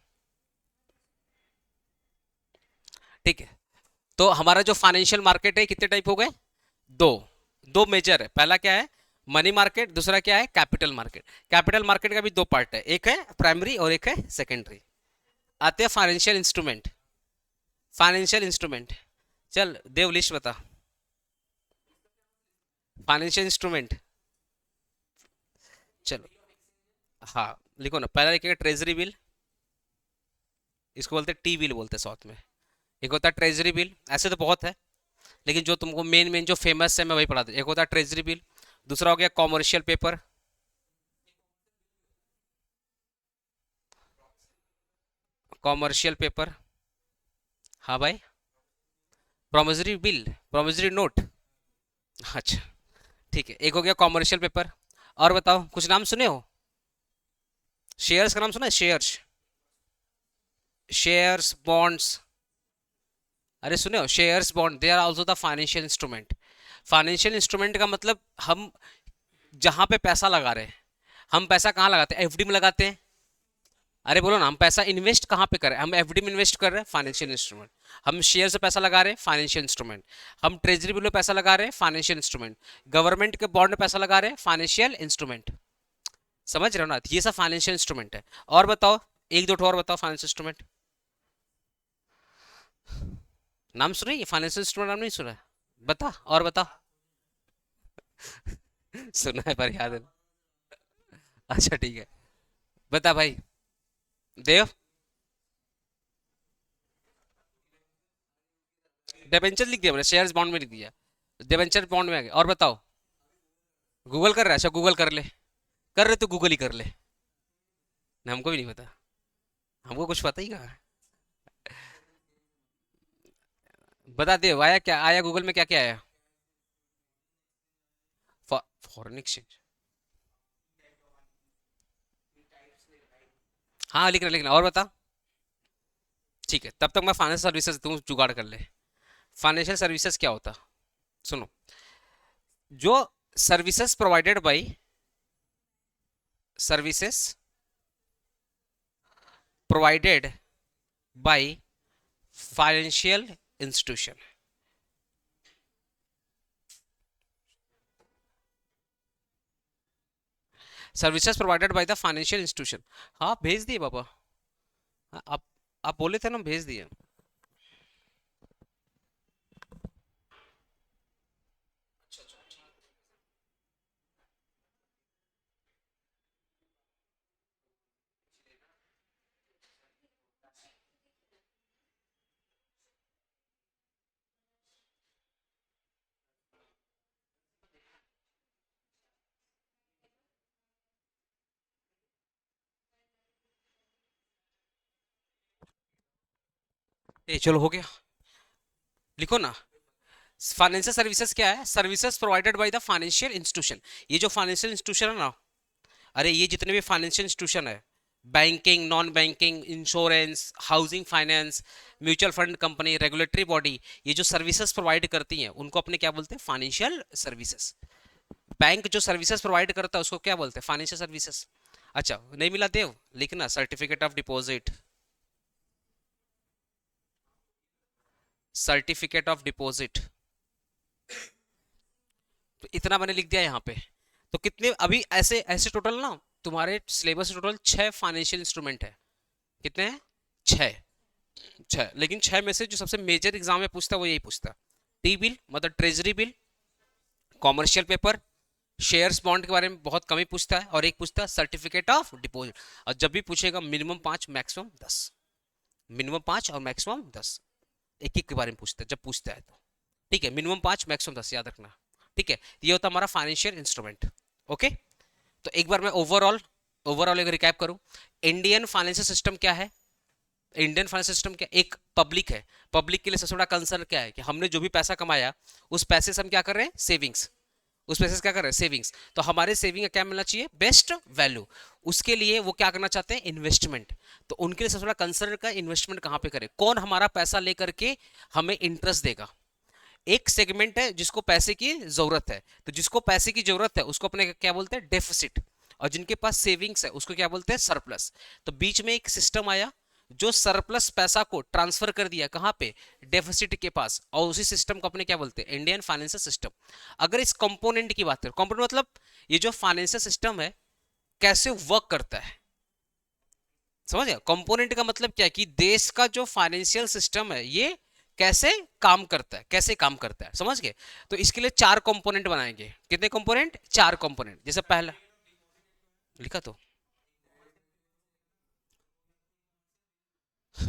ठीक है। तो हमारा जो फाइनेंशियल मार्केट है कितने टाइप हो गए? दो। दो मेजर है। पहला क्या है, मनी मार्केट। दूसरा क्या है, कैपिटल मार्केट। कैपिटल मार्केट का भी दो पार्ट है, एक है प्राइमरी और एक है सेकेंडरी। आते हैं फाइनेंशियल इंस्ट्रूमेंट। फाइनेंशियल इंस्ट्रूमेंट, चल देव लिस्ट बता। फाइनेंशियल इंस्ट्रूमेंट, चलो। हाँ लिखो ना, पहला लिखेगा ट्रेजरी बिल, इसको बोलते हैं टी बिल बोलते हैं साउथ में। एक होता है ट्रेजरी बिल, ऐसे तो बहुत है लेकिन जो तुमको मेन मेन जो फेमस है मैं वही पढ़ा दूँ। एक होता है ट्रेजरी बिल, दूसरा हो गया कॉमर्शियल पेपर। कॉमर्शियल पेपर, हाँ भाई। प्रोमिसरी बिल, प्रोमिसरी नोट, अच्छा ठीक है। एक हो गया कॉमर्शियल पेपर। और बताओ कुछ नाम सुने हो? शेयर्स का नाम सुना है? शेयर्स, शेयर्स बॉन्ड्स, अरे सुने हो shares bond, they are also the financial instrument. Financial instrument का मतलब हम जहां पे पैसा लगा रहे हैं, हम पैसा कहाँ लगाते हैं? एफडी में लगाते हैं। अरे बोलो ना, हम पैसा इन्वेस्ट कहाँ पे कर रहे हैं? हम एफडी में इन्वेस्ट कर रहे हैं, फाइनेंशियल इंस्ट्रूमेंट। हम शेयर से पैसा लगा रहे हैं, फाइनेंशियल इंस्ट्रूमेंट। हम ट्रेजरी बिल में पैसा लगा रहे हैं, फाइनेंशियल इंस्ट्रूमेंट। गवर्नमेंट के बॉन्ड में पैसा लगा रहे हैं, फाइनेंशियल इंस्ट्रूमेंट। समझ रहे हो ना, ये सब फाइनेंशियल इंस्ट्रूमेंट है। और बताओ, एक दो और बताओ फाइनेंशियल इंस्ट्रूमेंट। नाम सुने ये फाइनेंशियल इंस्ट्रूमेंट, नाम नहीं सुना? बता और बता। सुना है पर याद है। अच्छा ठीक है, बता भाई। देव, डिबेंचर लिख दिया मैंने, शेयर्स बॉन्ड में लिख दिया, डिबेंचर बॉन्ड में आ गया। और बताओ। गूगल कर रहा है? अच्छा गूगल कर ले, कर रहे तो गूगल ही कर ले। नहीं, हमको भी नहीं पता, हमको कुछ पता ही कहाँ है। बता दे, आया क्या आया गूगल में, क्या क्या आया? फॉरेन एक्सचेंज, हाँ लिखना और बता। ठीक है, तब तक मैं फाइनेंशियल सर्विसेज, तू जुगाड़ कर ले। फाइनेंशियल सर्विसेज क्या होता? सुनो, जो services provided bye, services provided by financial institution. Services provided by the financial institution. हाँ भेज दिए बाबा। हाँ, आप बोले थे ना, भेज दिए। ए चलो हो गया, लिखो ना। फाइनेंशियल सर्विसेज क्या है? Services provided by the financial institution. ये जो फाइनेंशियल इंस्टीट्यूशन है ना, अरे ये जितने भी फाइनेंशियल इंस्टीट्यूशन है, banking, non banking, insurance, housing finance, mutual fund company, regulatory body, ये जो सर्विसेज प्रोवाइड करती हैं उनको अपने क्या बोलते हैं? Financial services. बैंक जो सर्विसेज प्रोवाइड करता है उसको क्या बोलते हैं? Financial services. अच्छा नहीं मिला देव, लिखना certificate of deposit, certificate of deposit. तो इतना मैंने लिख दिया यहाँ पे। तो कितने अभी ऐसे ऐसे टोटल ना, तुम्हारे सिलेबस में टोटल 6 फाइनेंशियल इंस्ट्रूमेंट है। कितने हैं? 6। 6, लेकिन 6 में से जो सबसे मेजर एग्जाम में पूछता है वो यही पूछता है। टी बिल मतलब treasury bill, commercial paper, shares bond के बारे में बहुत कम ही पूछता है, और एक पूछता है सर्टिफिकेट ऑफ डिपॉजिट। और जब भी पूछेगा मिनिमम 5 मैक्सिमम 10, मिनिमम 5 और मैक्सिमम 10, एक एक के बारे में पूछता है जब पूछता है तो। ठीक है, मिनिमम 5 मैक्सिमम 10 याद रखना। ठीक है, ये होता है हमारा फाइनेंशियल इंस्ट्रूमेंट। ओके, तो एक बार मैं ओवरऑल ओवरऑल अगर रिकैप करूं, इंडियन फाइनेंशियल सिस्टम क्या है? इंडियन फाइनेंशियल सिस्टम क्या, एक पब्लिक है। पब्लिक के लिए सबसे बड़ा कंसर्न क्या है कि हमने जो भी पैसा कमाया उस पैसे से हम क्या कर रहे हैं, सेविंग्स। उस पैसे से क्या कर रहे हैं, सेविंग्स। तो हमारे सेविंग का क्या मिलना चाहिए, बेस्ट वैल्यू। उसके लिए वो क्या करना चाहते हैं, इन्वेस्टमेंट। तो उनके लिए सबसे बड़ा कंसर्न का इन्वेस्टमेंट कहां पे करें, कौन हमारा पैसा लेकर के हमें इंटरेस्ट देगा। एक सेगमेंट है जिसको पैसे की जरूरत है, तो जिसको पैसे की जरूरत है उसको अपने क्या बोलते हैं, डेफिसिट। और जिनके पास सेविंग्स है उसको क्या बोलते हैं, सरप्लस। तो बीच में एक सिस्टम आया जो सरप्लस पैसा को ट्रांसफर कर दिया कहां पे, डेफिसिट के पास, और उसी सिस्टम को अपने क्या बोलते हैं, इंडियन फाइनेंशियल सिस्टम। अगर इस कंपोनेंट की बात करें, कंपोनेंट मतलब ये जो फाइनेंशियल सिस्टम है कैसे वर्क करता है, समझ गया। कंपोनेंट का मतलब क्या है कि देश का जो फाइनेंशियल सिस्टम है ये कैसे काम करता है, कैसे काम करता है, समझ गए। तो इसके लिए चार कंपोनेंट बनाएंगे। कितने कंपोनेंट, चार कंपोनेंट। जैसे पहला लिखा तो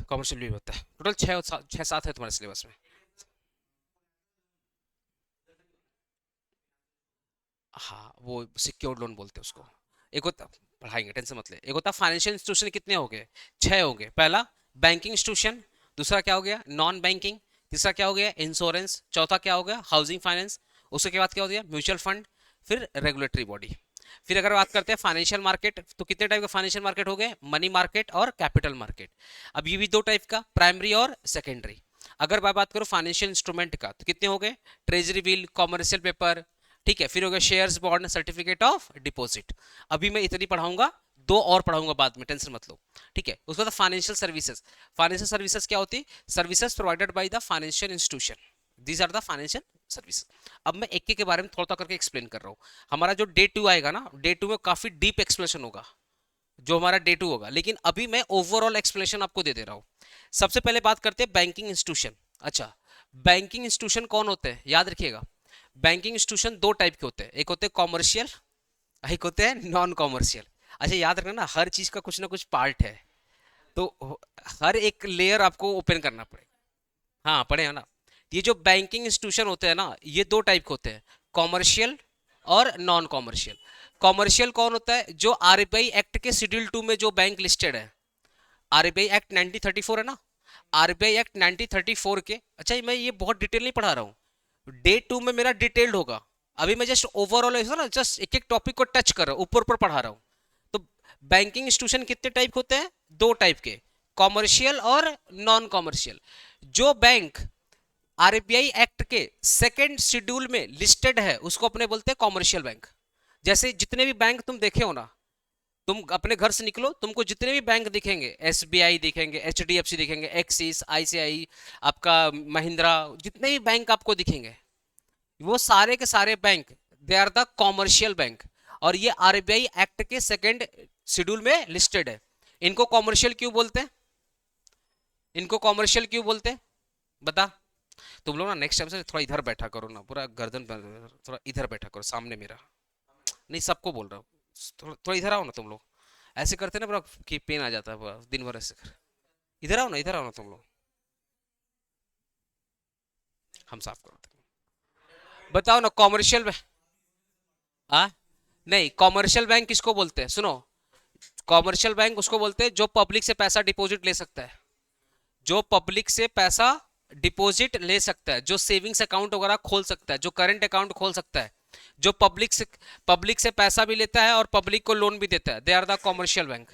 कॉमर्शियल भी होता है, टोटल छह सात है तुम्हारे सिलेबस में। हाँ, वो सिक्योर्ड लोन बोलते हैं उसको। एक होता, पढ़ाएंगे टेंशन मत ले। एक होता फाइनेंशियल इंस्टीट्यूशन, कितने हो गए, छह हो गए। पहला बैंकिंग इंस्टीट्यूशन, दूसरा क्या हो गया, नॉन बैंकिंग, तीसरा क्या हो गया, इंश्योरेंस, चौथा क्या हो गया, हाउसिंग फाइनेंस, उसके बाद क्या हो गया, म्यूचुअल फंड, फिर रेगुलेटरी बॉडी। फिर अगर बात करते हैं फाइनेंशियल मार्केट, तो कितने टाइप के फाइनेंशियल मार्केट हो गए, मनी मार्केट और कैपिटल मार्केट। अब ये भी दो टाइप का, प्राइमरी और सेकेंडरी। अगर मैं बात करूं फाइनेंशियल इंस्ट्रूमेंट का, तो कितने हो गए, ट्रेजरी बिल, कॉमर्शियल पेपर, ठीक है। फिर हो गया shares, bond, certificate of deposit. अभी मैं इतनी पढ़ाऊंगा, दो और पढ़ाऊंगा बाद में, टेंशन मत लो, ठीक है। उसके बाद फाइनेंशियल सर्विसेज। फाइनेंशियल सर्विसेज क्या होती है, services provided by the financial institution, these are the financial service. अब मैं एक के बारे में थोड़ा थोड़ा करके एक्सप्लेन कर रहा हूँ। हमारा जो डे टू आएगा ना, डे टू में काफी डीप एक्सप्लेनेशन होगा जो हमारा डे टू होगा, लेकिन अभी मैं ओवरऑल एक्सप्लेनेशन आपको दे दे रहा हूँ। सबसे पहले बात करते हैं बैंकिंग इंस्टीट्यूशन। अच्छा, बैंकिंग इंस्टीट्यूशन कौन होते हैं, याद रखिएगा। बैंकिंग इंस्टीट्यूशन दो टाइप के होते हैं, एक होते हैं कॉमर्शियल, एक होते हैं नॉन कॉमर्शियल। अच्छा, याद रखना ना, हर चीज का कुछ ना कुछ पार्ट है, तो हर एक लेयर आपको ओपन करना पड़ेगा। हाँ, पढ़े हैं ना। ये जो बैंकिंग इंस्टीट्यूशन होते हैं ना, ये दो टाइप के होते हैं, कॉमर्शियल और नॉन कॉमर्शियल। कॉमर्शियल कौन होता है, जो आरबीआई एक्ट के शेड्यूल 2 में जो बैंक लिस्टेड है। आरबीआई एक्ट 1934 है ना, आरबीआई एक्ट 1934 के, अच्छा मैं ये बहुत डिटेल नहीं पढ़ा रहा हूँ, डे टू में मेरा डिटेल्ड होगा। अभी मैं जस्ट ओवरऑल ना, जस्ट एक एक टॉपिक को टच कर रहा हूँ, ऊपर ऊपर पढ़ा रहा हूँ। तो बैंकिंग इंस्टीट्यूशन कितने टाइप होते हैं, दो टाइप के, कॉमर्शियल और नॉन कॉमर्शियल। जो बैंक आरबीआई एक्ट के सेकेंड शेड्यूल में लिस्टेड है उसको अपने बोलते हैं कॉमर्शियल बैंक। जैसे जितने भी बैंक तुम देखे हो ना, तुम अपने घर से निकलो, तुमको जितने भी बैंक दिखेंगे, एसबीआई दिखेंगे, एचडीएफसी दिखेंगे, एक्सिस, आईसीआई, आपका महिंद्रा, जितने भी बैंक आपको दिखेंगे वो सारे के सारे bank, they are the commercial bank. और ये आरबीआई एक्ट के सेकेंड शेड्यूल में लिस्टेड है। इनको कॉमर्शियल क्यों बोलते हैं, इनको कॉमर्शियल क्यों बोलते हैं, बता। तुम लोग ना नेक्स्ट टाइम से थोड़ा इधर बैठा करो ना, पूरा गर्दन थोड़ा इधर बैठा करो सामने मेरा, नहीं सबको बोल रहा हूँ, थोड़ा थोड़ा इधर आओ ना तुम लोग। ऐसे करते ना पूरा कि पेन आ जाता है पूरा दिन भर ऐसे कर। इधर आओ ना, इधर आओ ना तुम लोग, हम साफ करते हैं। बताओ ना, कॉमर्शियल बैंक, आ नहीं, कॉमर्शियल बैंक किसको बोलते हैं, सुनो। कॉमर्शियल बैंक उसको बोलते हैं जो पब्लिक से पैसा डिपॉजिट ले सकता है, जो पब्लिक से पैसा डिपॉजिट ले सकता है, जो सेविंग्स अकाउंट वगैरह खोल सकता है, जो करंट अकाउंट खोल सकता है, जो पब्लिक से पैसा भी लेता है और पब्लिक को लोन भी देता है, they are the commercial bank,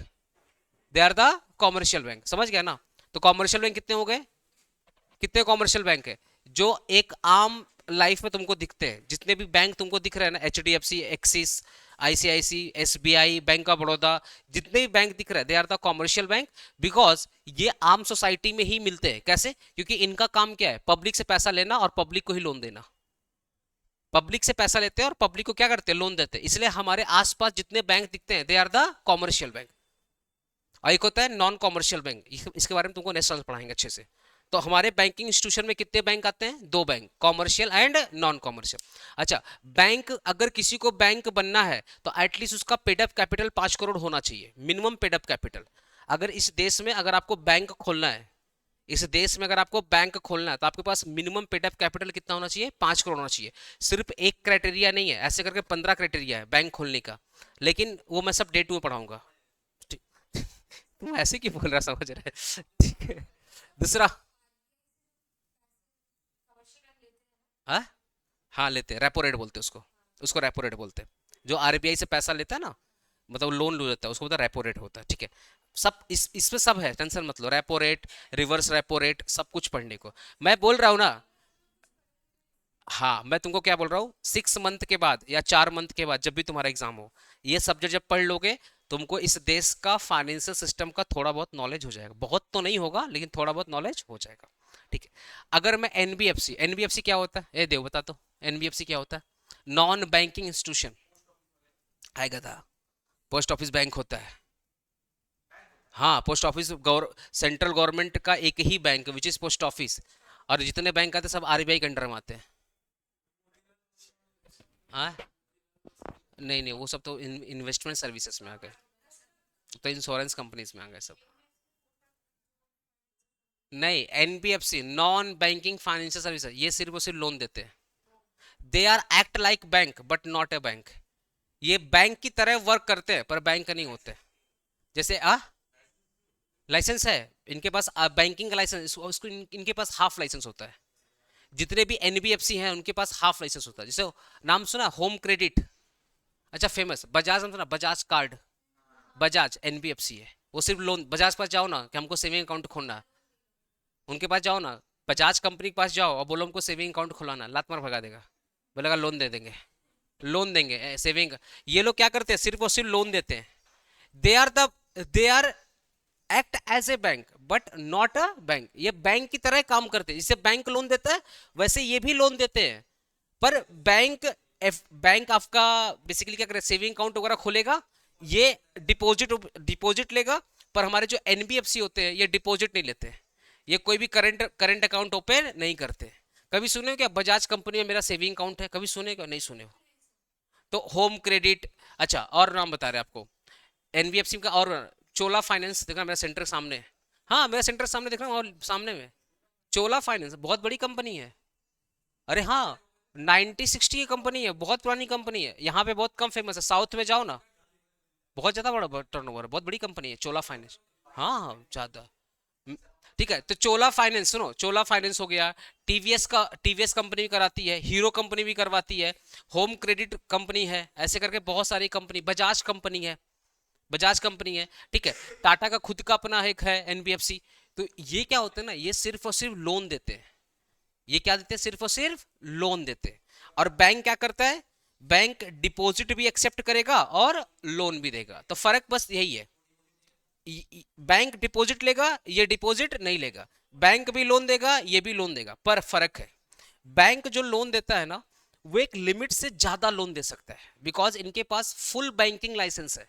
they are the commercial bank, समझ गया ना। तो कॉमर्शियल बैंक कितने हो गए, कितने कॉमर्शियल बैंक है जो एक आम लाइफ में तुमको दिखते हैं, जितने भी बैंक तुमको दिख रहे हैं ना, H D F C, Axis, ICIC, SBI, bank of Baroda, जितने भी बैंक दिख रहे हैं, they are the commercial bank. Because ये आम सोसाइटी में ही मिलते हैं, कैसे, क्योंकि इनका काम क्या है, पब्लिक से पैसा लेना और पब्लिक को ही लोन देना। पब्लिक से पैसा लेते हैं और पब्लिक को क्या करते हैं, लोन देते हैं। इसलिए हमारे आसपास जितने बैंक दिखते हैं, they are the commercial bank. और एक होता है नॉन कॉमर्शियल बैंक, इसके बारे में तुमको नेक्स्ट क्लास पढ़ाएंगे अच्छे से। तो हमारे बैंकिंग इंस्टीट्यूशन में कितने बैंक आते हैं, दो bank, commercial and non commercial. अच्छा, बैंक अगर किसी को बैंक बनना है तो एटलीस्ट उसका पेडअप कैपिटल 5 करोड़ होना चाहिए, मिनिमम पेडअप कैपिटल। अगर इस देश में अगर आपको बैंक खोलना है, इस देश में अगर आपको बैंक खोलना है तो आपके पास मिनिमम पेडअप कैपिटल कितना होना चाहिए, 5 करोड़ होना चाहिए। सिर्फ एक क्राइटेरिया नहीं है, ऐसे करके 15 क्राइटेरिया है बैंक खोलने का, लेकिन वो मैं सब डे टू में पढ़ाऊंगा। तुम ऐसे क्यों बोल रहा, समझ रहे? ठीक है। दूसरा। हाँ, हाँ लेते हैं, रेपो रेट बोलते हैं उसको। उसको रेपो रेट बोलते हैं। जो आरबीआई से पैसा लेता है ना, मतलब लोन ले लेता है, उसको बोलता है रेपो रेट होता है। ठीक है। सब इसमें सब है, टेंशन मत लो। Repo rate, reverse repo rate, सब कुछ पढ़ने को। मैं बोल रहा हूँ ना। हाँ, मैं तुमको क्या बोल रहा हूँ, 6 मंथ के बाद या 4 मंथ के बाद जब भी तुम्हारा एग्जाम हो, ये सब्जेक्ट जब पढ़ लोगे, तुमको इस देश का फाइनेंशियल सिस्टम का थोड़ा बहुत नॉलेज हो जाएगा। बहुत तो नहीं होगा, लेकिन थोड़ा बहुत नॉलेज हो जाएगा। ठीक है। अगर मैं एनबीएफसी, एनबीएफसी क्या होता है, ए देव बता। तो एनबीएफसी क्या होता है? Non banking institution. आएगा था। पोस्ट ऑफिस बैंक होता है। हाँ, पोस्ट ऑफिस सेंट्रल गवर्नमेंट का एक ही bank which is post office. और जितने बैंक आते हैं सब आरबीआई के अंडर में आते हैं। हाँ, नहीं नहीं, वो सब तो इन्वेस्टमेंट सर्विसेज में आ गए, तो इंश्योरेंस कंपनीज में आ गए सब। नहीं, NBFC non banking financial services, ये सिर्फ और सिर्फ लोन देते हैं। They are act like bank but not a bank. ये बैंक की तरह वर्क करते हैं पर बैंक नहीं होते। जैसे लाइसेंस है इनके पास, बैंकिंग का लाइसेंस, उसको इनके पास हाफ लाइसेंस होता है। जितने भी एनबीएफसी हैं उनके पास हाफ लाइसेंस होता है। जैसे नाम सुना, होम क्रेडिट। अच्छा, फेमस बजाज, नाम सुना, बजाज कार्ड। बजाज एनबीएफसी है। वो सिर्फ लोन, बजाज पास जाओ ना कि हमको सेविंग अकाउंट खोलना है, उनके पास जाओ ना, बजाज कंपनी के पास जाओ और बोलो हमको सेविंग अकाउंट खुलाना, लात मार भगा देगा। बोलेगा लोन दे देंगे, लोन देंगे सेविंग। ये लोग क्या करते हैं, सिर्फ और सिर्फ लोन देते हैं। They are act as a bank but not a bank. ये बैंक की तरह काम करते हैं। जैसे बैंक लोन देता है वैसे ये भी लोन देते हैं। पर बैंक आपका बेसिकली क्या करे, सेविंग अकाउंट वगैरह खोलेगा, ये डिपॉजिट डिपॉजिट लेगा। पर हमारे जो एनबीएफसी होते हैं ये डिपॉजिट नहीं लेते। ये कोई भी करंट करंट अकाउंट ओपन नहीं करते। कभी सुने हो क्या, बजाज कंपनी में मेरा सेविंग अकाउंट है? कभी सुने क्या? नहीं सुने हो? तो होम क्रेडिट। अच्छा, और नाम बता रहे आपको एनबीएफसी का। और चोला फाइनेंस, देखना मेरा सेंटर सामने है। हाँ, मेरा सेंटर सामने, देखना और सामने में। चोला फाइनेंस बहुत बड़ी कंपनी है। अरे हाँ, 1960 की कंपनी है, बहुत पुरानी कंपनी है। यहाँ पे बहुत कम फेमस है, साउथ में जाओ ना, बहुत ज्यादा बड़ा टर्नओवर है, बहुत बड़ी कंपनी है चोला फाइनेंस। हाँ हाँ, ज्यादा। ठीक है, तो चोला फाइनेंस सुनो, चोला फाइनेंस हो गया। टीवीएस कंपनी भी कराती है, हीरो कंपनी भी करवाती है, होम क्रेडिट कंपनी है, ऐसे करके बहुत सारी कंपनी, बजाज कंपनी है, बजाज कंपनी है। ठीक है। टाटा का खुद का अपना एक है एनबीएफसी। तो ये क्या होते हैं ना, ये सिर्फ और सिर्फ लोन देते हैं। ये क्या देते हैं, सिर्फ और सिर्फ लोन देते हैं। और बैंक क्या करता है, बैंक डिपॉजिट भी एक्सेप्ट करेगा और लोन भी देगा। तो फर्क बस यही है, बैंक डिपॉजिट लेगा, ये डिपॉजिट नहीं लेगा। बैंक भी लोन देगा, ये भी लोन देगा, पर फर्क है, बैंक जो लोन देता है ना, वो एक लिमिट से ज्यादा लोन दे सकता है, बिकॉज इनके पास फुल बैंकिंग लाइसेंस है।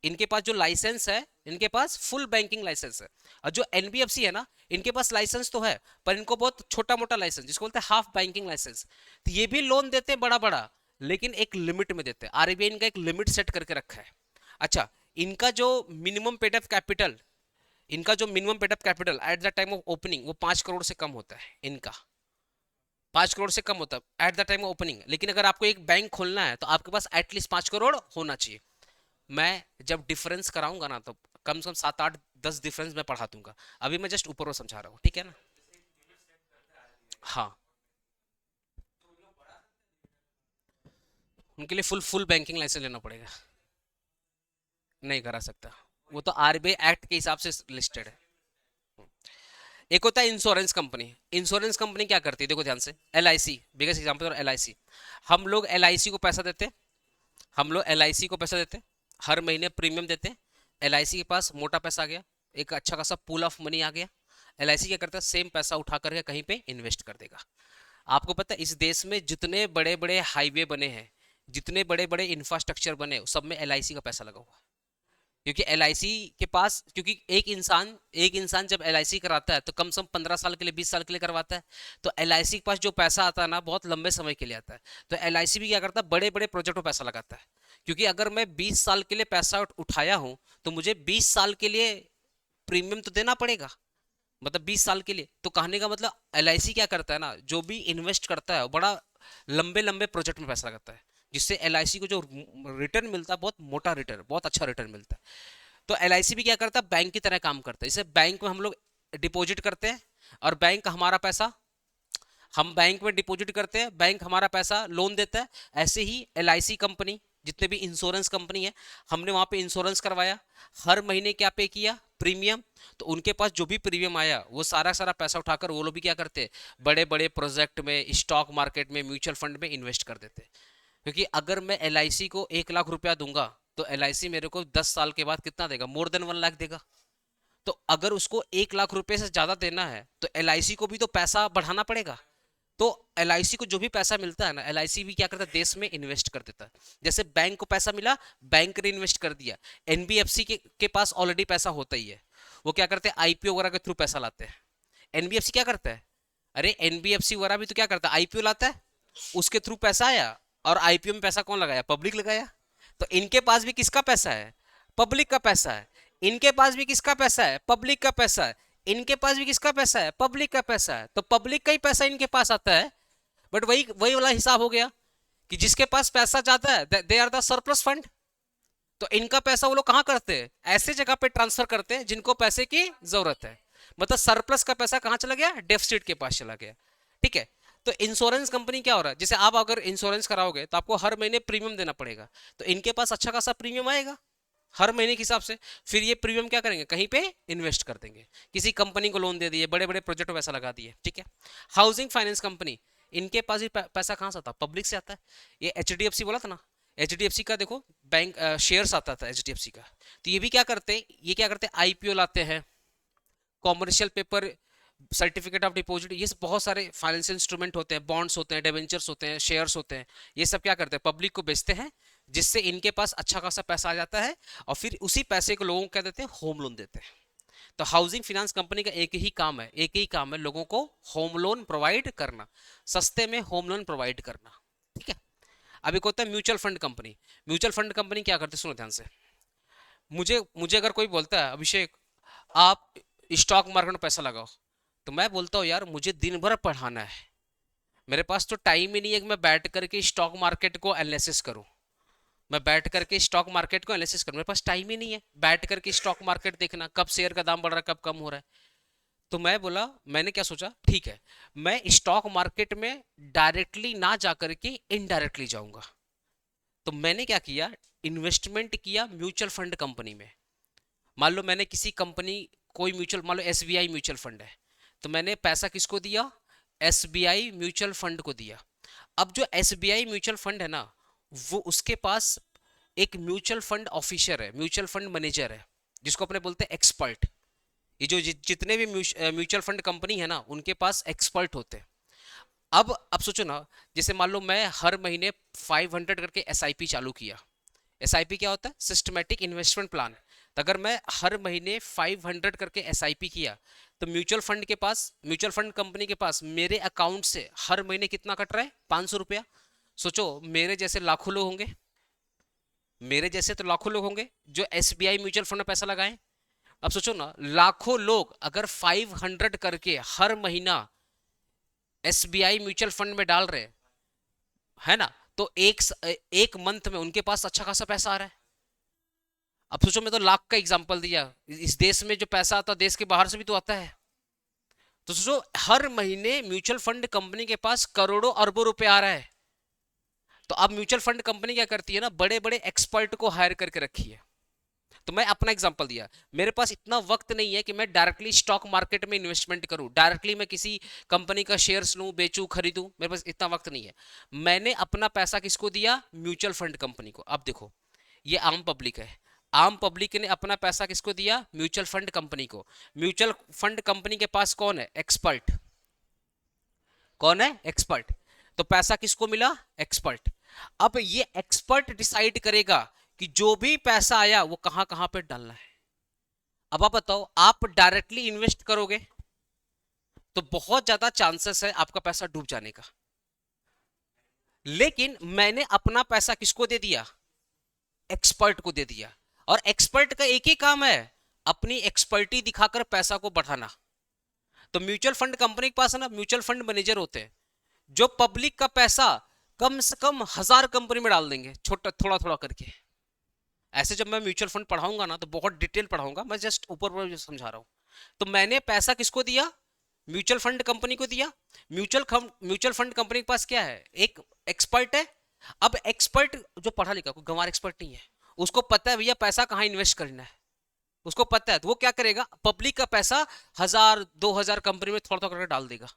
इनके पास जो लाइसेंस है, इनके पास फुल बैंकिंग लाइसेंस है। और जो एनबीएफसी है ना, इनके पास लाइसेंस तो है, पर इनको बहुत छोटा मोटा लाइसेंस, जिसको बोलते हैं हाफ बैंकिंग लाइसेंस। तो ये भी लोन देते हैं बड़ा बड़ा, लेकिन एक लिमिट में देते हैं। आरबीआई इनका एक लिमिट सेट करके रखा है। अच्छा, इनका जो मिनिमम पेड अप कैपिटल, इनका जो minimum paid up capital at the time of opening वो 5 करोड़ से कम होता है। इनका 5 करोड़ से कम होता है at the time of opening. लेकिन अगर आपको एक बैंक खोलना है तो आपके पास एटलीस्ट 5 करोड़ होना चाहिए। मैं जब डिफरेंस कराऊंगा ना, तो कम से कम 7 8 10 डिफरेंस मैं पढ़ा दूंगा। अभी मैं जस्ट ऊपर वो समझा रहा हूँ, ठीक है ना? हाँ, उनके लिए फुल फुल बैंकिंग लाइसेंस लेना पड़ेगा। नहीं करा सकता, वो तो आरबीआई एक्ट के हिसाब से लिस्टेड है। एक होता है इंश्योरेंस कंपनी। इंश्योरेंस कंपनी क्या करती है, देखो ध्यान से, L I C, biggest example, और एल आई सी। हम लोग एल आई सी को पैसा देते हैं, हम लोग एल आई सी को पैसा देते हैं, हर महीने प्रीमियम देते हैं। एल आई सी के पास मोटा पैसा आ गया, एक अच्छा खासा पूल ऑफ मनी आ गया। एल आई सी क्या करता है, सेम पैसा उठा करके कहीं पे इन्वेस्ट कर देगा। आपको पता है इस देश में जितने बड़े बड़े हाईवे बने हैं, जितने बड़े बड़े इंफ्रास्ट्रक्चर बने, सब में एल आई सी का पैसा लगा हुआ है। क्योंकि एलआईसी के पास, क्योंकि एक इंसान जब एलआईसी कराता है तो कम से कम 15 साल के लिए, 20 साल के लिए करवाता है। तो एलआईसी के पास जो पैसा आता है ना, बहुत लंबे समय के लिए आता है। तो एलआईसी भी क्या करता है, बड़े बड़े प्रोजेक्ट में पैसा लगाता है। क्योंकि अगर मैं 20 साल के लिए पैसा उठाया हूं, तो मुझे 20 साल के लिए प्रीमियम तो देना पड़ेगा। मतलब 20 साल के लिए, तो कहने का मतलब एलआईसी क्या करता है ना, जो भी इन्वेस्ट करता है वो बड़ा लंबे लंबे प्रोजेक्ट में पैसा लगाता है, जिससे एलआईसी को जो रिटर्न मिलता है बहुत मोटा रिटर्न, बहुत अच्छा रिटर्न मिलता है। तो एलआईसी भी क्या करता है, बैंक की तरह काम करता है। जैसे बैंक में हम लोग डिपॉजिट करते हैं और बैंक हमारा पैसा, हम बैंक में डिपॉजिट करते हैं, बैंक हमारा पैसा लोन देता है। ऐसे ही एलआईसी कंपनी, जितने भी इंश्योरेंस कंपनी है, हमने वहां पे इंश्योरेंस करवाया, हर महीने क्या पे किया, प्रीमियम। तो उनके पास जो भी प्रीमियम आया वो सारा सारा पैसा उठाकर वो लोग भी क्या करते हैं, बड़े बड़े प्रोजेक्ट में, स्टॉक मार्केट में, म्यूचुअल फंड में इन्वेस्ट कर देते हैं। क्योंकि अगर मैं एलआईसी को 1 लाख रुपया दूंगा तो एलआईसी मेरे को 10 साल के बाद कितना देगा, मोर देन 1 लाख देगा। तो अगर उसको 1 लाख रुपए से ज्यादा देना है तो एलआईसी को भी तो पैसा बढ़ाना पड़ेगा। तो एलआईसी को जो भी पैसा मिलता है ना, एलआईसी भी क्या करता है, देश में इन्वेस्ट कर देता है। जैसे बैंक को पैसा मिला, बैंक ने इन्वेस्ट कर दिया। एनबीएफसी के पास ऑलरेडी पैसा होता ही है, वो क्या करते हैं, आईपीओ वगैरह के थ्रू पैसा लाते हैं। एनबीएफसी क्या करता है, अरे एनबीएफसी वगैरह भी तो क्या करता है, आईपीओ लाता है, उसके थ्रू पैसा आया, और आईपीओ में पैसा कौन लगाया, पब्लिक लगाया। तो इनके पास भी किसका पैसा है, पब्लिक का पैसा है। इनके पास भी किसका पैसा है, पब्लिक का पैसा है। इनके पास भी किसका पैसा है, पब्लिक का पैसा है। तो पब्लिक का ही पैसा इनके पास आता है। बट वही वही वाला हिसाब हो गया कि जिसके पास पैसा जाता है they are the surplus fund. तो इनका पैसा वो लोग कहां करते हैं, ऐसे जगह पे ट्रांसफर करते हैं जिनको पैसे की जरूरत है। मतलब सरप्लस का पैसा कहां चला गया, डेफिसिट के पास चला गया। ठीक है। तो इंश्योरेंस कंपनी क्या हो रहा है, जैसे आप अगर इंश्योरेंस कराओगे तो आपको हर महीने प्रीमियम देना पड़ेगा। तो इनके पास अच्छा खासा प्रीमियम आएगा हर महीने के हिसाब से। फिर ये प्रीमियम क्या करेंगे, कहीं पे इन्वेस्ट कर देंगे, किसी कंपनी को लोन दे दिए, बड़े बड़े प्रोजेक्ट में पैसा लगा दिए। ठीक है। हाउसिंग फाइनेंस कंपनी, इनके पास भी पैसा कहां से आता है, पब्लिक से आता है। ये एचडीएफसी बोला था ना, एचडीएफसी का देखो बैंक शेयर्स आता था एचडीएफसी का। तो ये भी क्या करते हैं, ये क्या करते हैं, आईपीओ लाते हैं, commercial paper, certificate of deposit, ये बहुत सारे फाइनेंशियल इंस्ट्रूमेंट होते हैं, बॉन्ड्स होते हैं, डिबेंचर्स होते हैं, शेयर्स होते हैं। ये सब क्या करते हैं, पब्लिक को बेचते हैं, जिससे इनके पास अच्छा खासा पैसा आ जाता है। और फिर उसी पैसे को लोगों को क्या देते हैं, होम लोन देते हैं। तो हाउसिंग फाइनेंस कंपनी का एक ही काम है, एक ही काम है, लोगों को होम लोन प्रोवाइड करना, सस्ते में होम लोन प्रोवाइड करना। ठीक है। अभी को होता है mutual fund company. Mutual fund company क्या करते हैं, सुनो ध्यान से। मुझे मुझे अगर कोई बोलता है, अभिषेक आप स्टॉक मार्केट में पैसा लगाओ, तो मैं बोलता हूँ यार मुझे दिन भर पढ़ाना है, मेरे पास तो टाइम ही नहीं है कि मैं बैठ करके स्टॉक मार्केट को एनालिसिस करूं। मैं बैठ करके स्टॉक मार्केट को एनालिसिस करूं, मेरे पास टाइम ही नहीं है बैठ करके स्टॉक मार्केट देखना, कब शेयर का दाम बढ़ रहा है, कब कम हो रहा है। तो मैं बोला, मैंने क्या सोचा, ठीक है मैं स्टॉक मार्केट में डायरेक्टली ना जा करके इनडायरेक्टली जाऊंगा। तो मैंने क्या किया, इन्वेस्टमेंट किया म्यूचुअल फंड कंपनी में। मान लो मैंने किसी कंपनी, कोई म्यूचुअल, मान लो एसबीआई म्यूचुअल फंड है, तो मैंने पैसा किसको दिया, एसबीआई म्यूचुअल फंड को दिया। अब जो एसबीआई म्यूचुअल फंड है ना, वो उसके पास एक म्यूचुअल फंड ऑफिसर है, म्यूचुअल फंड मैनेजर है, जिसको अपने बोलते हैं एक्सपर्ट। ये जो जितने भी म्यूचुअल फंड कंपनी है ना, उनके पास एक्सपर्ट होते हैं। अब सोचो ना, जैसे मान लो मैं हर महीने 500 करके एसआईपी चालू किया। एसआईपी क्या होता है, सिस्टमैटिक इन्वेस्टमेंट प्लान। तो अगर मैं हर महीने 500 करके एसआईपी किया, तो म्यूचुअल फंड के पास, म्यूचुअल फंड कंपनी के पास मेरे अकाउंट से हर महीने कितना कट रहा है, 500 रुपया। सोचो मेरे जैसे लाखों लोग होंगे, मेरे जैसे तो लाखों लोग होंगे जो एसबीआई म्यूचुअल फंड में पैसा लगाएं। अब सोचो ना, लाखों लोग अगर 500 करके हर महीना एसबीआई म्यूचुअल फंड में डाल रहे है ना, तो एक मंथ में उनके पास अच्छा खासा पैसा आ रहा है। अब सोचो, मैं तो लाख का एग्जांपल दिया, इस देश में जो पैसा आता है देश के बाहर से भी तो आता है। तो सोचो हर महीने म्यूचुअल फंड कंपनी के पास करोड़ों अरबों रुपए आ रहा है। तो अब म्यूचुअल फंड कंपनी क्या करती है ना, बड़े बड़े एक्सपर्ट को हायर करके रखी है। तो मैं अपना एग्जांपल दिया, मेरे पास इतना वक्त नहीं है कि मैं डायरेक्टली स्टॉक मार्केट में इन्वेस्टमेंट करूं, डायरेक्टली मैं किसी कंपनी का शेयर्स लूं, बेचूं, खरीदूं, मेरे पास इतना वक्त नहीं है। मैंने अपना पैसा किसको दिया, म्यूचुअल फंड कंपनी को। अब देखो ये आम पब्लिक है, आम पब्लिक ने अपना पैसा किसको दिया, म्यूचुअल फंड कंपनी को। म्यूचुअल फंड कंपनी के पास कौन है, एक्सपर्ट। कौन है, एक्सपर्ट। तो पैसा किसको मिला, एक्सपर्ट। अब ये एक्सपर्ट डिसाइड करेगा कि जो भी पैसा आया वो कहां कहां पे डालना है। अब आप बताओ, आप डायरेक्टली इन्वेस्ट करोगे तो बहुत ज्यादा चांसेस है आपका पैसा डूब जाने का। लेकिन मैंने अपना पैसा किसको दे दिया, एक्सपर्ट को दे दिया। और एक्सपर्ट का एक ही काम है, अपनी एक्सपर्टी दिखाकर पैसा को बढ़ाना। तो म्यूचुअल फंड कंपनी के पास है ना, म्यूचुअल फंड मैनेजर होते हैं जो पब्लिक का पैसा कम से कम 1000 कंपनी में डाल देंगे, छोटा थोड़ा थोड़ा करके। ऐसे जब मैं म्यूचुअल फंड पढ़ाऊंगा ना तो बहुत डिटेल पढ़ाऊंगा, मैं जस्ट ऊपर ऊपर समझा रहा हूँ। तो मैंने पैसा किसको दिया? म्यूचुअल फंड कंपनी को दिया। म्यूचुअल फंड कंपनी के पास क्या है? एक एक्सपर्ट है। अब एक्सपर्ट जो पढ़ा लिखा, कोई गंवार एक्सपर्ट नहीं है, उसको पता है भैया पैसा कहाँ इन्वेस्ट करना है, उसको पता है। तो वो क्या करेगा? पब्लिक का पैसा 1000 2000 कंपनी में थोड़ा थोड़ा करके डाल देगा।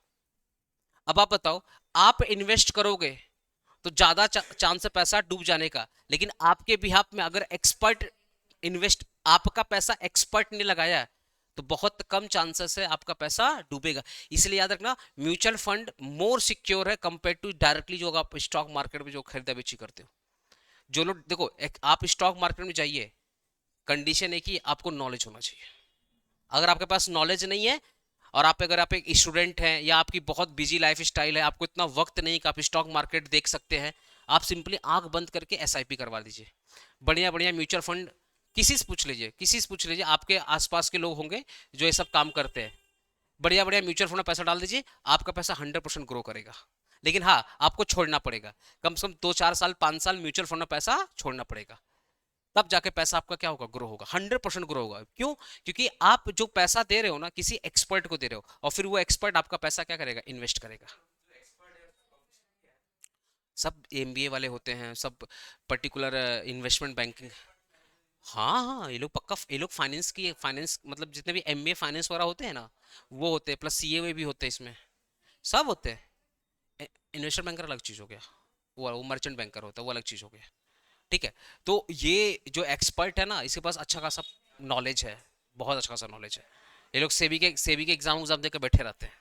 अब आप बताओ, आप इन्वेस्ट करोगे तो ज्यादा चांस है पैसा डूब जाने का, लेकिन आपके बिहाफ में अगर एक्सपर्ट इन्वेस्ट, आपका पैसा एक्सपर्ट ने लगाया है, तो बहुत कम चांसेस है आपका पैसा डूबेगा। इसलिए याद रखना, म्यूचुअल फंड मोर सिक्योर है कंपेयर टू डायरेक्टली जो आप स्टॉक मार्केट में जो खरीदा बेची करते हो। जो लोग देखो, आप स्टॉक मार्केट में जाइए, कंडीशन है कि आपको नॉलेज होना चाहिए। अगर आपके पास नॉलेज नहीं है, और अगर आप एक स्टूडेंट हैं या आपकी बहुत बिजी लाइफ स्टाइल है, आपको इतना वक्त नहीं कि आप स्टॉक मार्केट देख सकते हैं, आप सिंपली आंख बंद करके एसआईपी करवा लीजिए। बढ़िया बढ़िया म्यूचुअल फंड किसी से पूछ लीजिए, किसी से पूछ लीजिए, आपके आसपास के लोग होंगे जो ये सब काम करते हैं। बढ़िया बढ़िया म्यूचुअल फंड में पैसा डाल दीजिए, आपका पैसा 100% ग्रो करेगा। लेकिन हाँ, आपको छोड़ना पड़ेगा, कम से कम 2 4 साल 5 साल म्यूचुअल फंड में पैसा छोड़ना पड़ेगा, तब जाके पैसा आपका क्या होगा? ग्रो होगा, 100% ग्रो होगा। क्यों? क्योंकि आप जो पैसा दे रहे हो ना, किसी एक्सपर्ट को दे रहे हो, और फिर वो एक्सपर्ट आपका पैसा क्या करेगा? इन्वेस्ट करेगा। सब एमबीए वाले होते हैं, सब पर्टिकुलर इन्वेस्टमेंट बैंकिंग। हाँ हाँ, ये लोग पक्का, ये लोग फाइनेंस की, फाइनेंस मतलब जितने भी एमबीए फाइनेंस वगैरह होते हैं ना, वो होते हैं, प्लस सीए भी होते हैं इसमें, सब होते हैं। इन्वेस्टमेंट बैंकर अलग चीज़ हो गया, वो मर्चेंट बैंकर होता है, वो अलग चीज़ हो गया। ठीक है। तो ये जो एक्सपर्ट है ना, इसके पास अच्छा खासा नॉलेज है, बहुत अच्छा खासा नॉलेज है। ये लोग सेबी के एग्जाम देकर बैठे रहते हैं,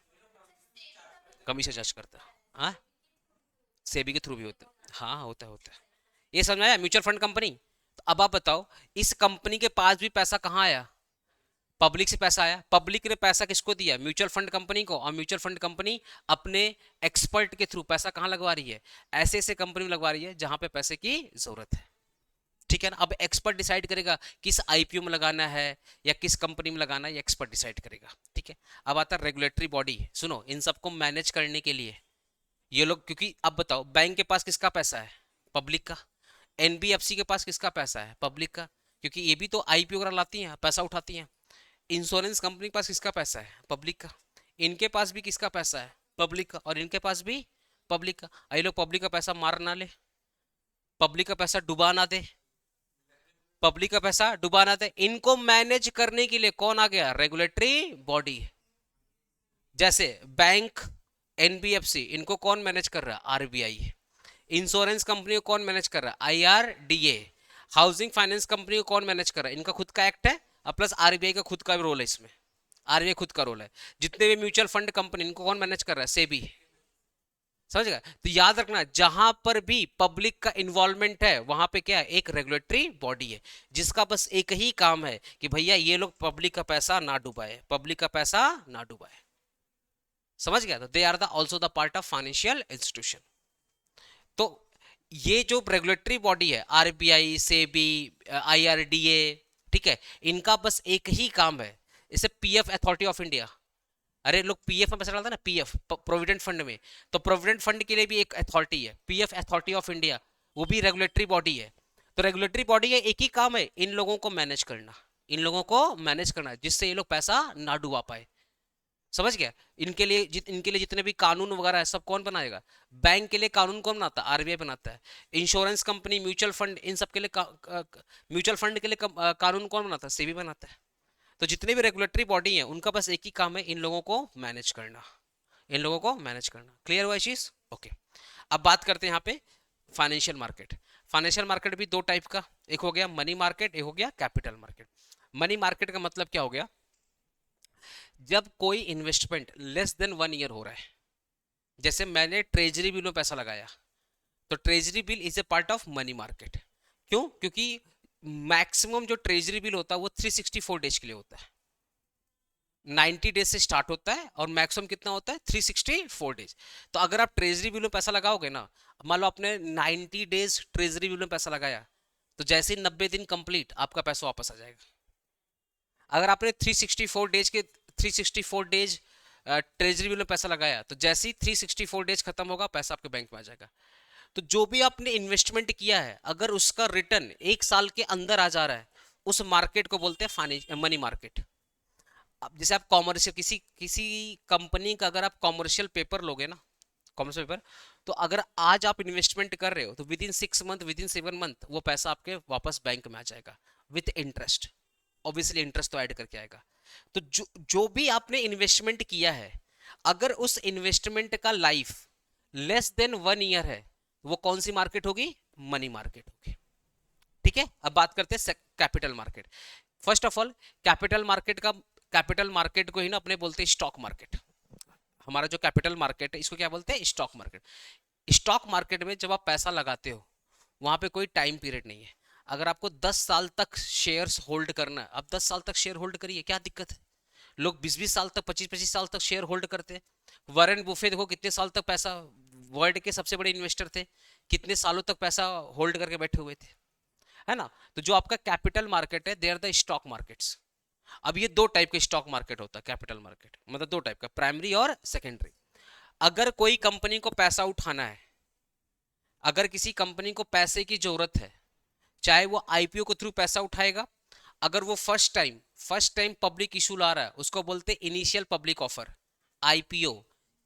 कमी से जज करते हैं। हाँ, सेबी के थ्रू भी होता है। हाँ, होता है। ये समझ में आया? Mutual fund company. तो अब आप बताओ, इस कंपनी के पास भी पैसा कहाँ आया? पब्लिक से पैसा आया। पब्लिक ने पैसा किसको दिया? म्यूचुअल फंड कंपनी को। और म्यूचुअल फंड कंपनी अपने एक्सपर्ट के थ्रू पैसा कहाँ लगवा रही है? ऐसे ऐसे कंपनी में लगवा रही है जहां पे पैसे की जरूरत है। ठीक है ना? अब एक्सपर्ट डिसाइड करेगा किस आईपीओ में लगाना है या किस कंपनी में लगाना है, ये एक्सपर्ट डिसाइड करेगा। ठीक है। अब आता है रेगुलेटरी बॉडी। सुनो, इन सबको मैनेज करने के लिए ये लोग, क्योंकि अब बताओ, बैंक के पास किसका पैसा है? पब्लिक का। एनबीएफसी के पास किसका पैसा है? पब्लिक का, क्योंकि ये भी तो आईपीओ वगैरह लाती हैं, पैसा उठाती हैं। इंश्योरेंस कंपनी के पास किसका पैसा है? पब्लिक का। इनके पास भी किसका पैसा है? पब्लिक का। और इनके पास भी पब्लिक का। ये लोग पब्लिक का पैसा मार ना ले, पब्लिक का पैसा डुबा ना दे, पब्लिक का पैसा डुबा ना दे, इनको मैनेज करने के लिए कौन आ गया? Regulatory body. जैसे बैंक, एनबीएफसी, इनको कौन मैनेज कर रहा है? आरबीआई। इंश्योरेंस कंपनी को कौन मैनेज कर रहा है? आईआरडीए। हाउसिंग फाइनेंस कंपनी को कौन मैनेज कर रहा है? इनका खुद का एक्ट है, और प्लस आरबीआई का खुद का भी रोल है इसमें। आरबीआई खुद का रोल है। जितने भी म्यूचुअल फंड कंपनी, इनको कौन मैनेज कर रहा है? सेबी। समझ गया? तो याद रखना, जहां पर भी पब्लिक का इन्वॉल्वमेंट है, वहां पे क्या है? एक रेगुलेटरी बॉडी है, जिसका बस एक ही काम है कि भैया ये लोग पब्लिक का पैसा ना डुबाए, पब्लिक का पैसा ना डुबाए। समझ गया? तो they are the also the part of financial institution. तो ये जो रेगुलेटरी बॉडी है, आरबीआई, सेबी, आईआरडीए, ठीक है, इनका बस एक ही काम है। इसे पीएफ, अथॉरिटी ऑफ इंडिया। अरे लोग पीएफ में पैसा डालते हैं ना, पीएफ, प्रोविडेंट फंड में, तो प्रोविडेंट फंड के लिए भी एक अथॉरिटी है, पीएफ अथॉरिटी ऑफ इंडिया, वो भी रेगुलेटरी बॉडी है। तो रेगुलेटरी बॉडी है, एक ही काम है, इन लोगों को मैनेज करना, इन लोगों को मैनेज करना, जिससे ये लोग पैसा ना डुबा पाए। समझ गया? इनके लिए जितने भी कानून वगैरह है, सब कौन बनाएगा? बैंक के लिए कानून कौन बनाता है? आरबीआई बनाता है। इंश्योरेंस कंपनी, म्यूचुअल फंड, इन सब के लिए म्यूचुअल फंड के लिए कानून कौन बनाता है? सेबी बनाता है। तो जितने भी रेगुलेटरी बॉडी हैं, उनका बस एक ही काम है, इन लोगों को मैनेज करना, इन लोगों को मैनेज करना। क्लियर हुआ चीज? ओके। अब बात करते हैं यहाँ पे फाइनेंशियल मार्केट। फाइनेंशियल मार्केट भी दो टाइप का, एक हो गया मनी मार्केट, एक हो गया कैपिटल मार्केट। मनी मार्केट का मतलब क्या हो गया? जब कोई इन्वेस्टमेंट लेस देन 1 ईयर हो रहा है, जैसे मैंने ट्रेजरी बिल में पैसा लगाया, तो treasury bill is a part of money market. क्यों? क्योंकि मैक्सिमम जो ट्रेजरी बिल होता है वो 364 डेज के लिए होता है। 90 डेज से स्टार्ट होता है और मैक्सिमम कितना होता है? 364 डेज। तो अगर आप ट्रेजरी बिल में पैसा लगाओगे ना, मान लो आपने 90 डेज ट्रेजरी बिल में पैसा लगाया, तो जैसे ही 90 दिन कंप्लीट, आपका पैसा वापस आ जाएगा। अगर आपने 364 डेज ट्रेजरी बिल में पैसा लगाया, तो जैसे ही 364 डेज खत्म होगा, पैसा आपके बैंक में आ जाएगा। तो जो भी आपने इन्वेस्टमेंट किया है अगर उसका रिटर्न 1 साल के अंदर आ जा रहा है, उस मार्केट को बोलते हैं फाइनेंशियल मनी मार्केट। अब जैसे आप कॉमर्शियल किसी किसी कंपनी का अगर आप कॉमर्शियल पेपर लोगे ना, कॉमर्शियल पेपर, तो अगर आज आप इन्वेस्टमेंट कर रहे हो तो with in 6 month, with in 7 month वो पैसा आपके वापस बैंक में आ जाएगा विथ इंटरेस्ट। ऑब्वियसली इंटरेस्ट तो ऐड करके आएगा। तो जो भी आपने इन्वेस्टमेंट किया है, अगर उस इन्वेस्टमेंट का लाइफ लेस देन 1 ईयर है, वो कौन सी मार्केट होगी? मनी मार्केट होगी। ठीक है, अब बात करते हैं capital market. First of all capital market को ही ना अपने बोलते हैं स्टॉक मार्केट। हमारा जो कैपिटल मार्केट है इसको क्या बोलते हैं? Stock market. स्टॉक मार्केट में जब आप पैसा लगाते हो वहां पे कोई टाइम पीरियड नहीं है। अगर आपको 10 साल तक शेयर्स होल्ड करना है, आप 10 साल तक शेयर होल्ड करिए, क्या दिक्कत है? लोग 20-20 साल तक, 25-25 साल तक शेयर होल्ड करते हैं। वॉरेन बुफे देखो कितने साल तक पैसा, वर्ल्ड के सबसे बड़े इन्वेस्टर थे, कितने सालों तक पैसा होल्ड करके बैठे हुए थे, है ना? तो जो आपका कैपिटल मार्केट है, they are the stock markets. अब ये दो टाइप के स्टॉक मार्केट होता है कैपिटल मार्केट, मतलब दो टाइप का, प्राइमरी और सेकेंडरी। अगर कोई कंपनी को पैसा उठाना है, अगर किसी कंपनी को पैसे की जरूरत है, चाहे वो आईपीओ के थ्रू पैसा उठाएगा, अगर वो फर्स्ट टाइम पब्लिक इशू ला रहा है, उसको बोलते हैं initial public offer, IPO,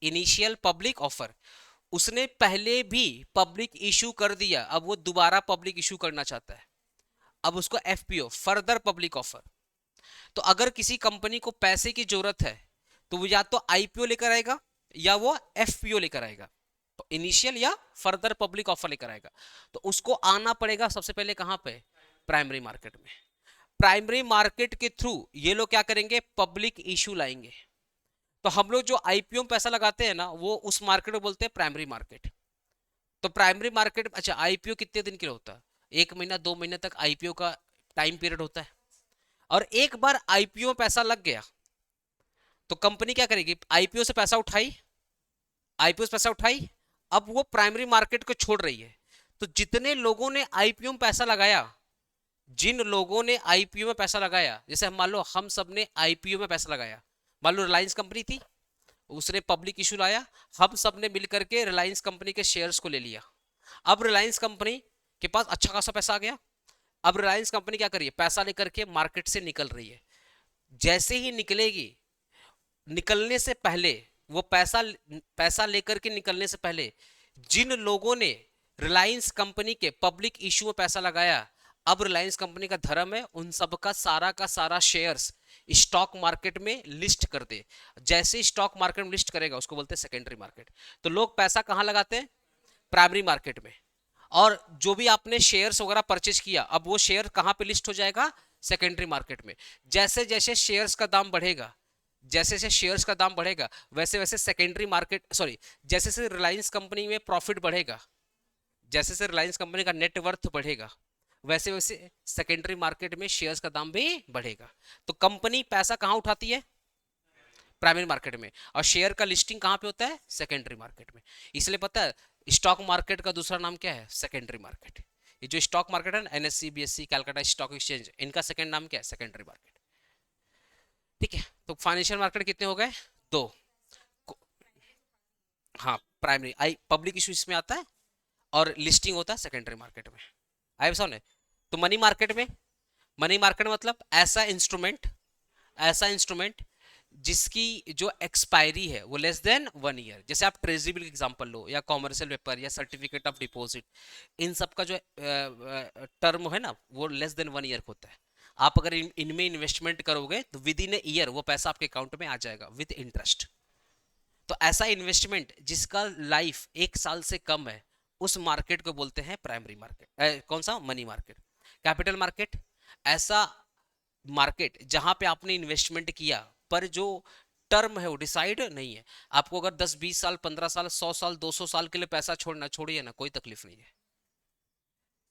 initial public offer. उसने पहले भी पब्लिक इशू कर दिया, अब वो दोबारा पब्लिक इशू करना चाहता है, अब उसको एफपीओ, फर्दर पब्लिक ऑफर। तो अगर किसी कंपनी को पैसे की जरूरत है तो वो या तो आईपीओ लेकर आएगा या वो एफपीओ लेकर आएगा, तो इनिशियल या फर्दर पब्लिक ऑफर लेकर आएगा। तो उसको आना पड़ेगा सबसे पहले कहां पे? प्राइमरी मार्केट में। प्राइमरी मार्केट के थ्रू ये लोग क्या करेंगे? पब्लिक इशू लाएंगे। तो हम लोग जो आईपीओ में पैसा लगाते हैं ना, वो उस मार्केट को बोलते हैं प्राइमरी मार्केट। तो प्राइमरी मार्केट, अच्छा आईपीओ कितने दिन के लिए होता है? 1 महीना 2 महीने तक आईपीओ का टाइम पीरियड होता है। और एक बार आईपीओ में पैसा लग गया तो कंपनी क्या करेगी? आईपीओ से पैसा उठाई, आईपीओ से पैसा उठाई, अब वो प्राइमरी मार्केट को छोड़ रही है। तो जितने लोगों ने आईपीओ में पैसा लगाया, जिन लोगों ने आईपीओ में पैसा लगाया, जैसे हम मान लो हम सब ने आईपीओ में पैसा लगाया, मान लो रिलायंस कंपनी थी, उसने पब्लिक इशू लाया, हम सब ने मिलकर के रिलायंस कंपनी के शेयर्स को ले लिया। अब रिलायंस कंपनी के पास अच्छा खासा पैसा आ गया। अब रिलायंस कंपनी क्या करिए? पैसा लेकर के मार्केट से निकल रही है। जैसे ही निकलेगी, निकलने से पहले वो पैसा लेकर के निकलने से पहले जिन लोगों ने रिलायंस कंपनी के पब्लिक इशू में पैसा लगाया, अब रिलायंस कंपनी का धर्म है उन सब का सारा शेयर्स स्टॉक मार्केट में लिस्ट कर दे। जैसे स्टॉक मार्केट में लिस्ट करेगा उसको बोलते हैं सेकेंडरी मार्केट। तो लोग पैसा कहां लगाते हैं? प्राइमरी मार्केट में। और जो भी आपने शेयर्स वगैरह परचेज किया, अब वो शेयर कहां पे लिस्ट हो जाएगा? सेकेंडरी मार्केट में। जैसे जैसे शेयर्स का दाम बढ़ेगा, जैसे जैसे शेयर्स का दाम बढ़ेगा, वैसे वैसे सेकेंडरी मार्केट, सॉरी, जैसे जैसे रिलायंस कंपनी में प्रॉफिट बढ़ेगा, जैसे जैसे रिलायंस कंपनी का नेटवर्थ बढ़ेगा, वैसे वैसे सेकेंडरी मार्केट में शेयर्स का दाम भी बढ़ेगा। तो कंपनी पैसा कहां उठाती है? प्राइमरी मार्केट में। और शेयर का लिस्टिंग कहां पे होता है? सेकेंडरी मार्केट में। इसलिए पता है स्टॉक मार्केट का दूसरा नाम क्या है? Secondary market. ये जो स्टॉक मार्केट है, NSC, BSc, Calcutta stock exchange, इनका सेकंड नाम क्या है? Secondary market. ठीक है, तो फाइनेंशियल मार्केट कितने हो गए? दो। हाँ, प्राइमरी आई पब्लिक इशू इसमें आता है और लिस्टिंग होता है सेकेंडरी मार्केट में। आई समझ? तो मनी मार्केट मतलब ऐसा इंस्ट्रूमेंट जिसकी जो एक्सपायरी है वो लेस देन 1 ईयर। जैसे आप ट्रेजरी बिल एग्जांपल लो, या कॉमर्शियल पेपर, या सर्टिफिकेट ऑफ डिपॉजिट, इन सब का जो टर्म है ना वो लेस देन 1 ईयर होता है। आप अगर इनमें इन्वेस्टमेंट करोगे तो विद इन ए ईयर वो पैसा आपके अकाउंट में आ जाएगा विद इंटरेस्ट। तो ऐसा इन्वेस्टमेंट जिसका लाइफ 1 साल से कम है, उस मार्केट को बोलते हैं प्राइमरी मार्केट। कौन सा? Money market. कैपिटल मार्केट ऐसा मार्केट जहां पे आपने इन्वेस्टमेंट किया पर जो टर्म है वो डिसाइड नहीं है। आपको अगर 10-20 साल, 15 साल, 100 साल, 200 साल के लिए पैसा छोड़ना, छोड़िए ना, कोई तकलीफ नहीं है।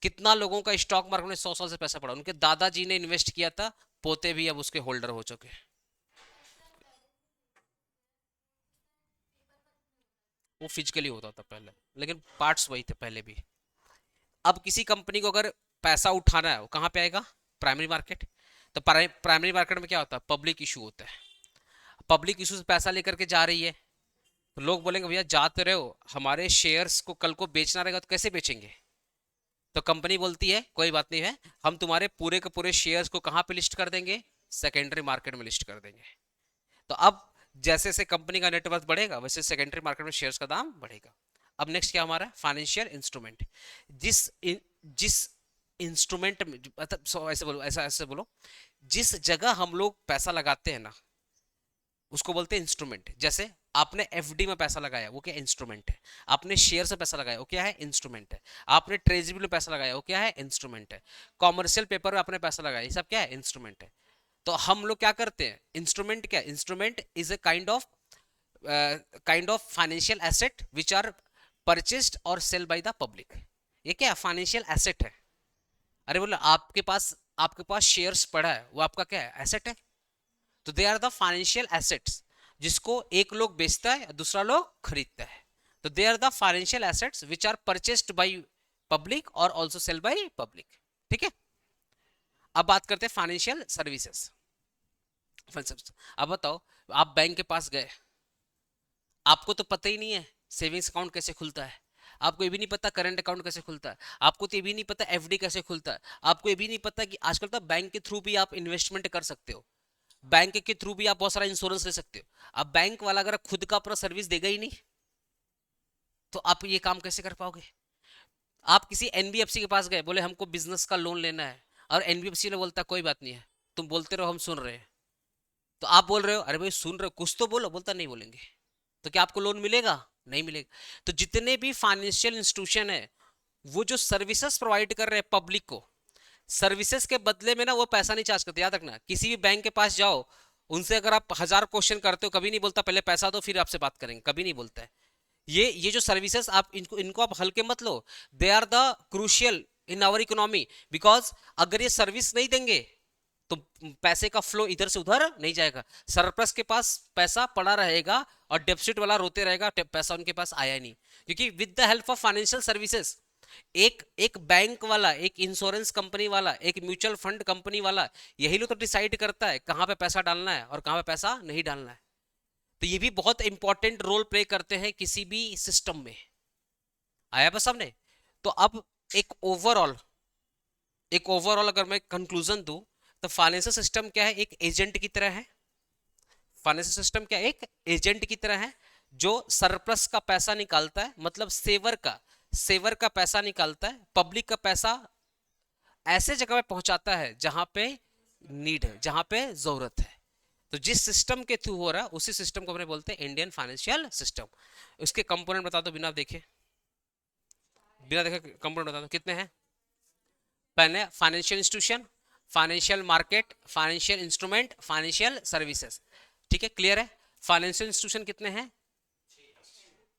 कितना लोगों का स्टॉक मार्केट में 100 साल से पैसा पड़ा, उनके दादाजी ने इन्वेस्ट किया था, पोते भी अब उसके होल्डर हो चुके हैं। वो फिजिकली होता था पहले, लेकिन पार्ट्स वही थे पहले भी। अब किसी कंपनी को अगर पैसा उठाना है वो कहाँ पे आएगा? Primary market. तो प्राइमरी मार्केट में क्या होता है? पब्लिक इशू होता है। पब्लिक इशू से पैसा लेकर के जा रही है, तो लोग बोलेंगे भैया जाते रहे हो, हमारे शेयर्स को कल को बेचना रहेगा तो कैसे बेचेंगे? तो कंपनी बोलती है कोई बात नहीं है, हम तुम्हारे पूरे के पूरे शेयर्स को कहाँ पे लिस्ट कर देंगे? सेकेंडरी मार्केट में लिस्ट कर देंगे। तो अब जैसे जैसे कंपनी का नेटवर्थ बढ़ेगा वैसे सेकेंडरी मार्केट में शेयर्स का दाम बढ़ेगा। अब नेक्स्ट क्या हमारा फाइनेंशियल इंस्ट्रूमेंट। जिस इंस्ट्रूमेंट में मतलब ऐसे बोलो, ऐसा ऐसे बोलो, जिस जगह हम लोग पैसा लगाते हैं ना उसको बोलते हैं इंस्ट्रूमेंट। जैसे आपने एफडी में पैसा लगाया वो क्या इंस्ट्रूमेंट है, आपने शेयर से पैसा लगाया वो क्या है इंस्ट्रूमेंट है, आपने ट्रेजरी में पैसा लगाया वो क्या है इंस्ट्रूमेंट है, कॉमर्शियल पेपर में आपने पैसा लगाया ये सब क्या है इंस्ट्रूमेंट है। तो हम लोग क्या करते हैं, इंस्ट्रूमेंट क्या, instrument is a kind of financial asset which are purchased और सेल बाय द पब्लिक। ये क्या फाइनेंशियल एसेट है? अरे बोलो आपके पास शेयर्स पड़ा है वो आपका क्या है एसेट है। तो they are the financial assets जिसको एक लोग बेचता है दूसरा लोग खरीदता है। तो they are the financial assets which are purchased by public और ऑल्सो सेल बाय पब्लिक। ठीक है, अब बात करते हैं फाइनेंशियल सर्विसेज। अब बताओ, आप बैंक के पास गए, आपको तो पता ही नहीं है सेविंग्स अकाउंट कैसे खुलता है, आपको ये भी नहीं पता करंट अकाउंट कैसे खुलता है, आपको तो ये भी नहीं पता एफडी कैसे खुलता है, आपको ये भी नहीं पता कि आजकल तो बैंक के थ्रू भी आप इन्वेस्टमेंट कर सकते हो, बैंक के थ्रू भी आप बहुत सारा इंश्योरेंस ले सकते हो। अब बैंक वाला अगर खुद का अपना सर्विस देगा ही नहीं तो आप ये काम कैसे कर पाओगे? आप किसी एनबीएफसी के पास गए, बोले हमको बिजनेस का लोन लेना है, और एनबीएफसी ने बोलता कोई बात नहीं है, तुम बोलते रहो हम सुन रहे हैं। तो आप बोल रहे हो अरे भाई सुन रहे हो कुछ तो बोलो, बोलता नहीं बोलेंगे। तो क्या आपको लोन मिलेगा? नहीं मिलेगा। तो जितने भी फाइनेंशियल इंस्टीट्यूशन है वो जो सर्विसेज प्रोवाइड कर रहे हैं पब्लिक को, सर्विसेज के बदले में ना वो पैसा नहीं चार्ज करते। याद रखना, किसी भी बैंक के पास जाओ, उनसे अगर आप 1000 क्वेश्चन करते हो कभी नहीं बोलता पहले पैसा दो फिर आपसे बात करेंगे, कभी नहीं बोलता है। ये जो सर्विसेज आप इनको इनको आप हल्के मत लो, they are the crucial in our economy. Because अगर ये सर्विस नहीं देंगे तो पैसे का फ्लो इधर से उधर नहीं जाएगा, सरप्लस के पास पैसा पड़ा रहेगा और डेफिसिट वाला रोते रहेगा पैसा उनके पास आया नहीं। क्योंकि with the help of financial services एक एक बैंक वाला, एक इंश्योरेंस कंपनी वाला, एक म्यूचुअल फंड कंपनी वाला, यही लोग तो डिसाइड करता है कहां पे पैसा डालना है और कहां पे पैसा नहीं डालना है। तो ये भी बहुत इंपॉर्टेंट रोल प्ले करते हैं किसी भी सिस्टम में। आया बस सामने? तो अब एक ओवरऑल अगर मैं कंक्लूजन दूं तो फाइनेंशियल सिस्टम क्या है, एक एजेंट की तरह है। फाइनेंशियल सिस्टम क्या, एक एजेंट की तरह है जो सरप्लस का पैसा निकालता है, मतलब सेवर का पैसा निकालता है, पब्लिक का पैसा ऐसे जगह पे पहुंचाता है जहां पे नीड है, जहां पे जरूरत है। तो जिस सिस्टम के थ्रू हो रहा है उसी सिस्टम को अपने बोलते हैं इंडियन फाइनेंशियल सिस्टम। उसके कंपोनेंट बता दो बिना देखे, कंपोनेंट बता दो कितने हैं। पहले financial institution, financial market, financial instrument, financial services. ठीक है, क्लियर है? फाइनेंशियल इंस्टीट्यूशन कितने हैं?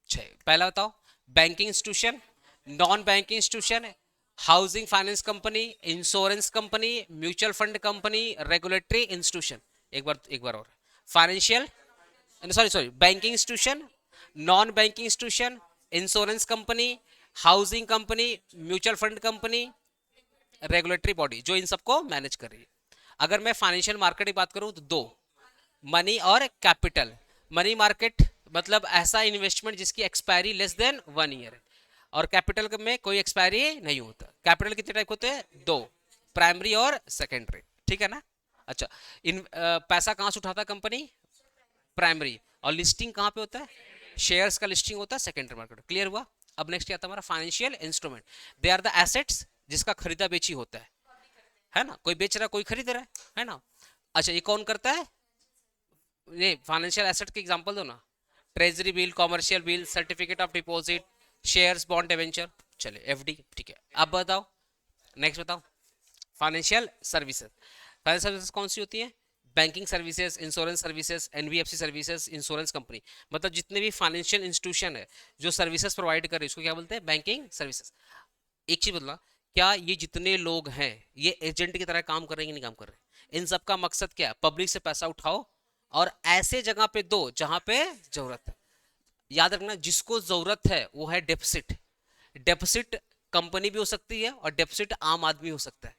6। पहला बताओ, banking institution, non banking institution, housing finance company, insurance company, mutual fund company, regulatory institution. एक बार और, financial, sorry banking institution, non banking institution, insurance company, housing company, mutual fund company, regulatory body जो इन सबको manage कर रही है। अगर मैं financial market की बात करूं तो दो, मनी और कैपिटल। मनी मार्केट मतलब ऐसा इन्वेस्टमेंट जिसकी एक्सपायरी लेस देन 1 ईयर है, और कैपिटल में कोई एक्सपायरी नहीं होता। कैपिटल कितने टाइप होते हैं? 2, प्राइमरी और सेकेंडरी। ठीक है ना? अच्छा, पैसा कहाँ से उठाता है कंपनी? प्राइमरी। और लिस्टिंग कहाँ पे होता है? शेयर्स का लिस्टिंग होता है सेकेंडरी मार्केट। क्लियर हुआ? अब नेक्स्ट क्या था हमारा, financial instrument. They are the assets जिसका खरीदा बेची होता है ना, कोई बेच रहा है कोई खरीद रहा है ना। अच्छा, ये कौन करता है? ये फाइनेंशियल एसेट के एग्जांपल दो ना, treasury bill, commercial bill, certificate of deposit, shares, bond, debenture. चले एफडी। ठीक है, अब बताओ नेक्स्ट बताओ, फाइनेंशियल सर्विसेज। फाइनेंशियल सर्विसेज कौन सी होती है? Banking services, insurance services, NBFC services, insurance company, मतलब जितने भी फाइनेंशियल इंस्टीट्यूशन है जो सर्विसेज प्रोवाइड कर रहे हैं उसको क्या बोलते हैं? Banking services. एक चीज बदला, क्या ये जितने लोग हैं ये एजेंट की तरह काम कर रहे हैं कि नहीं काम कर रहे हैं? इन सब का मकसद क्या है? पब्लिक से पैसा उठाओ और ऐसे जगह पे दो जहां पे जरूरत है। याद रखना, जिसको जरूरत है वो है डेफिसिट। डेफिसिट कंपनी भी हो सकती है और डेफिसिट आम आदमी हो सकता है।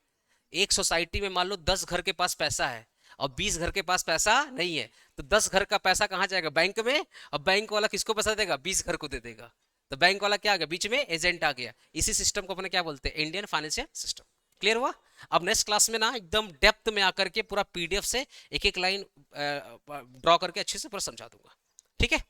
एक सोसाइटी में मान लो 10 घर के पास पैसा है और 20 घर के पास पैसा नहीं है, तो 10 घर का पैसा कहाँ जाएगा? बैंक में। और बैंक वाला किसको पैसा देगा? 20 घर को दे देगा। तो बैंक वाला क्या आ गया? बीच में एजेंट आ गया। इसी सिस्टम को अपने क्या बोलते हैं? Indian financial system. क्लियर हुआ? अब नेक्स्ट क्लास में ना एकदम डेप्थ में आकर के पूरा पीडीएफ से एक एक लाइन ड्रॉ करके अच्छे से पूरा समझा दूंगा। ठीक है?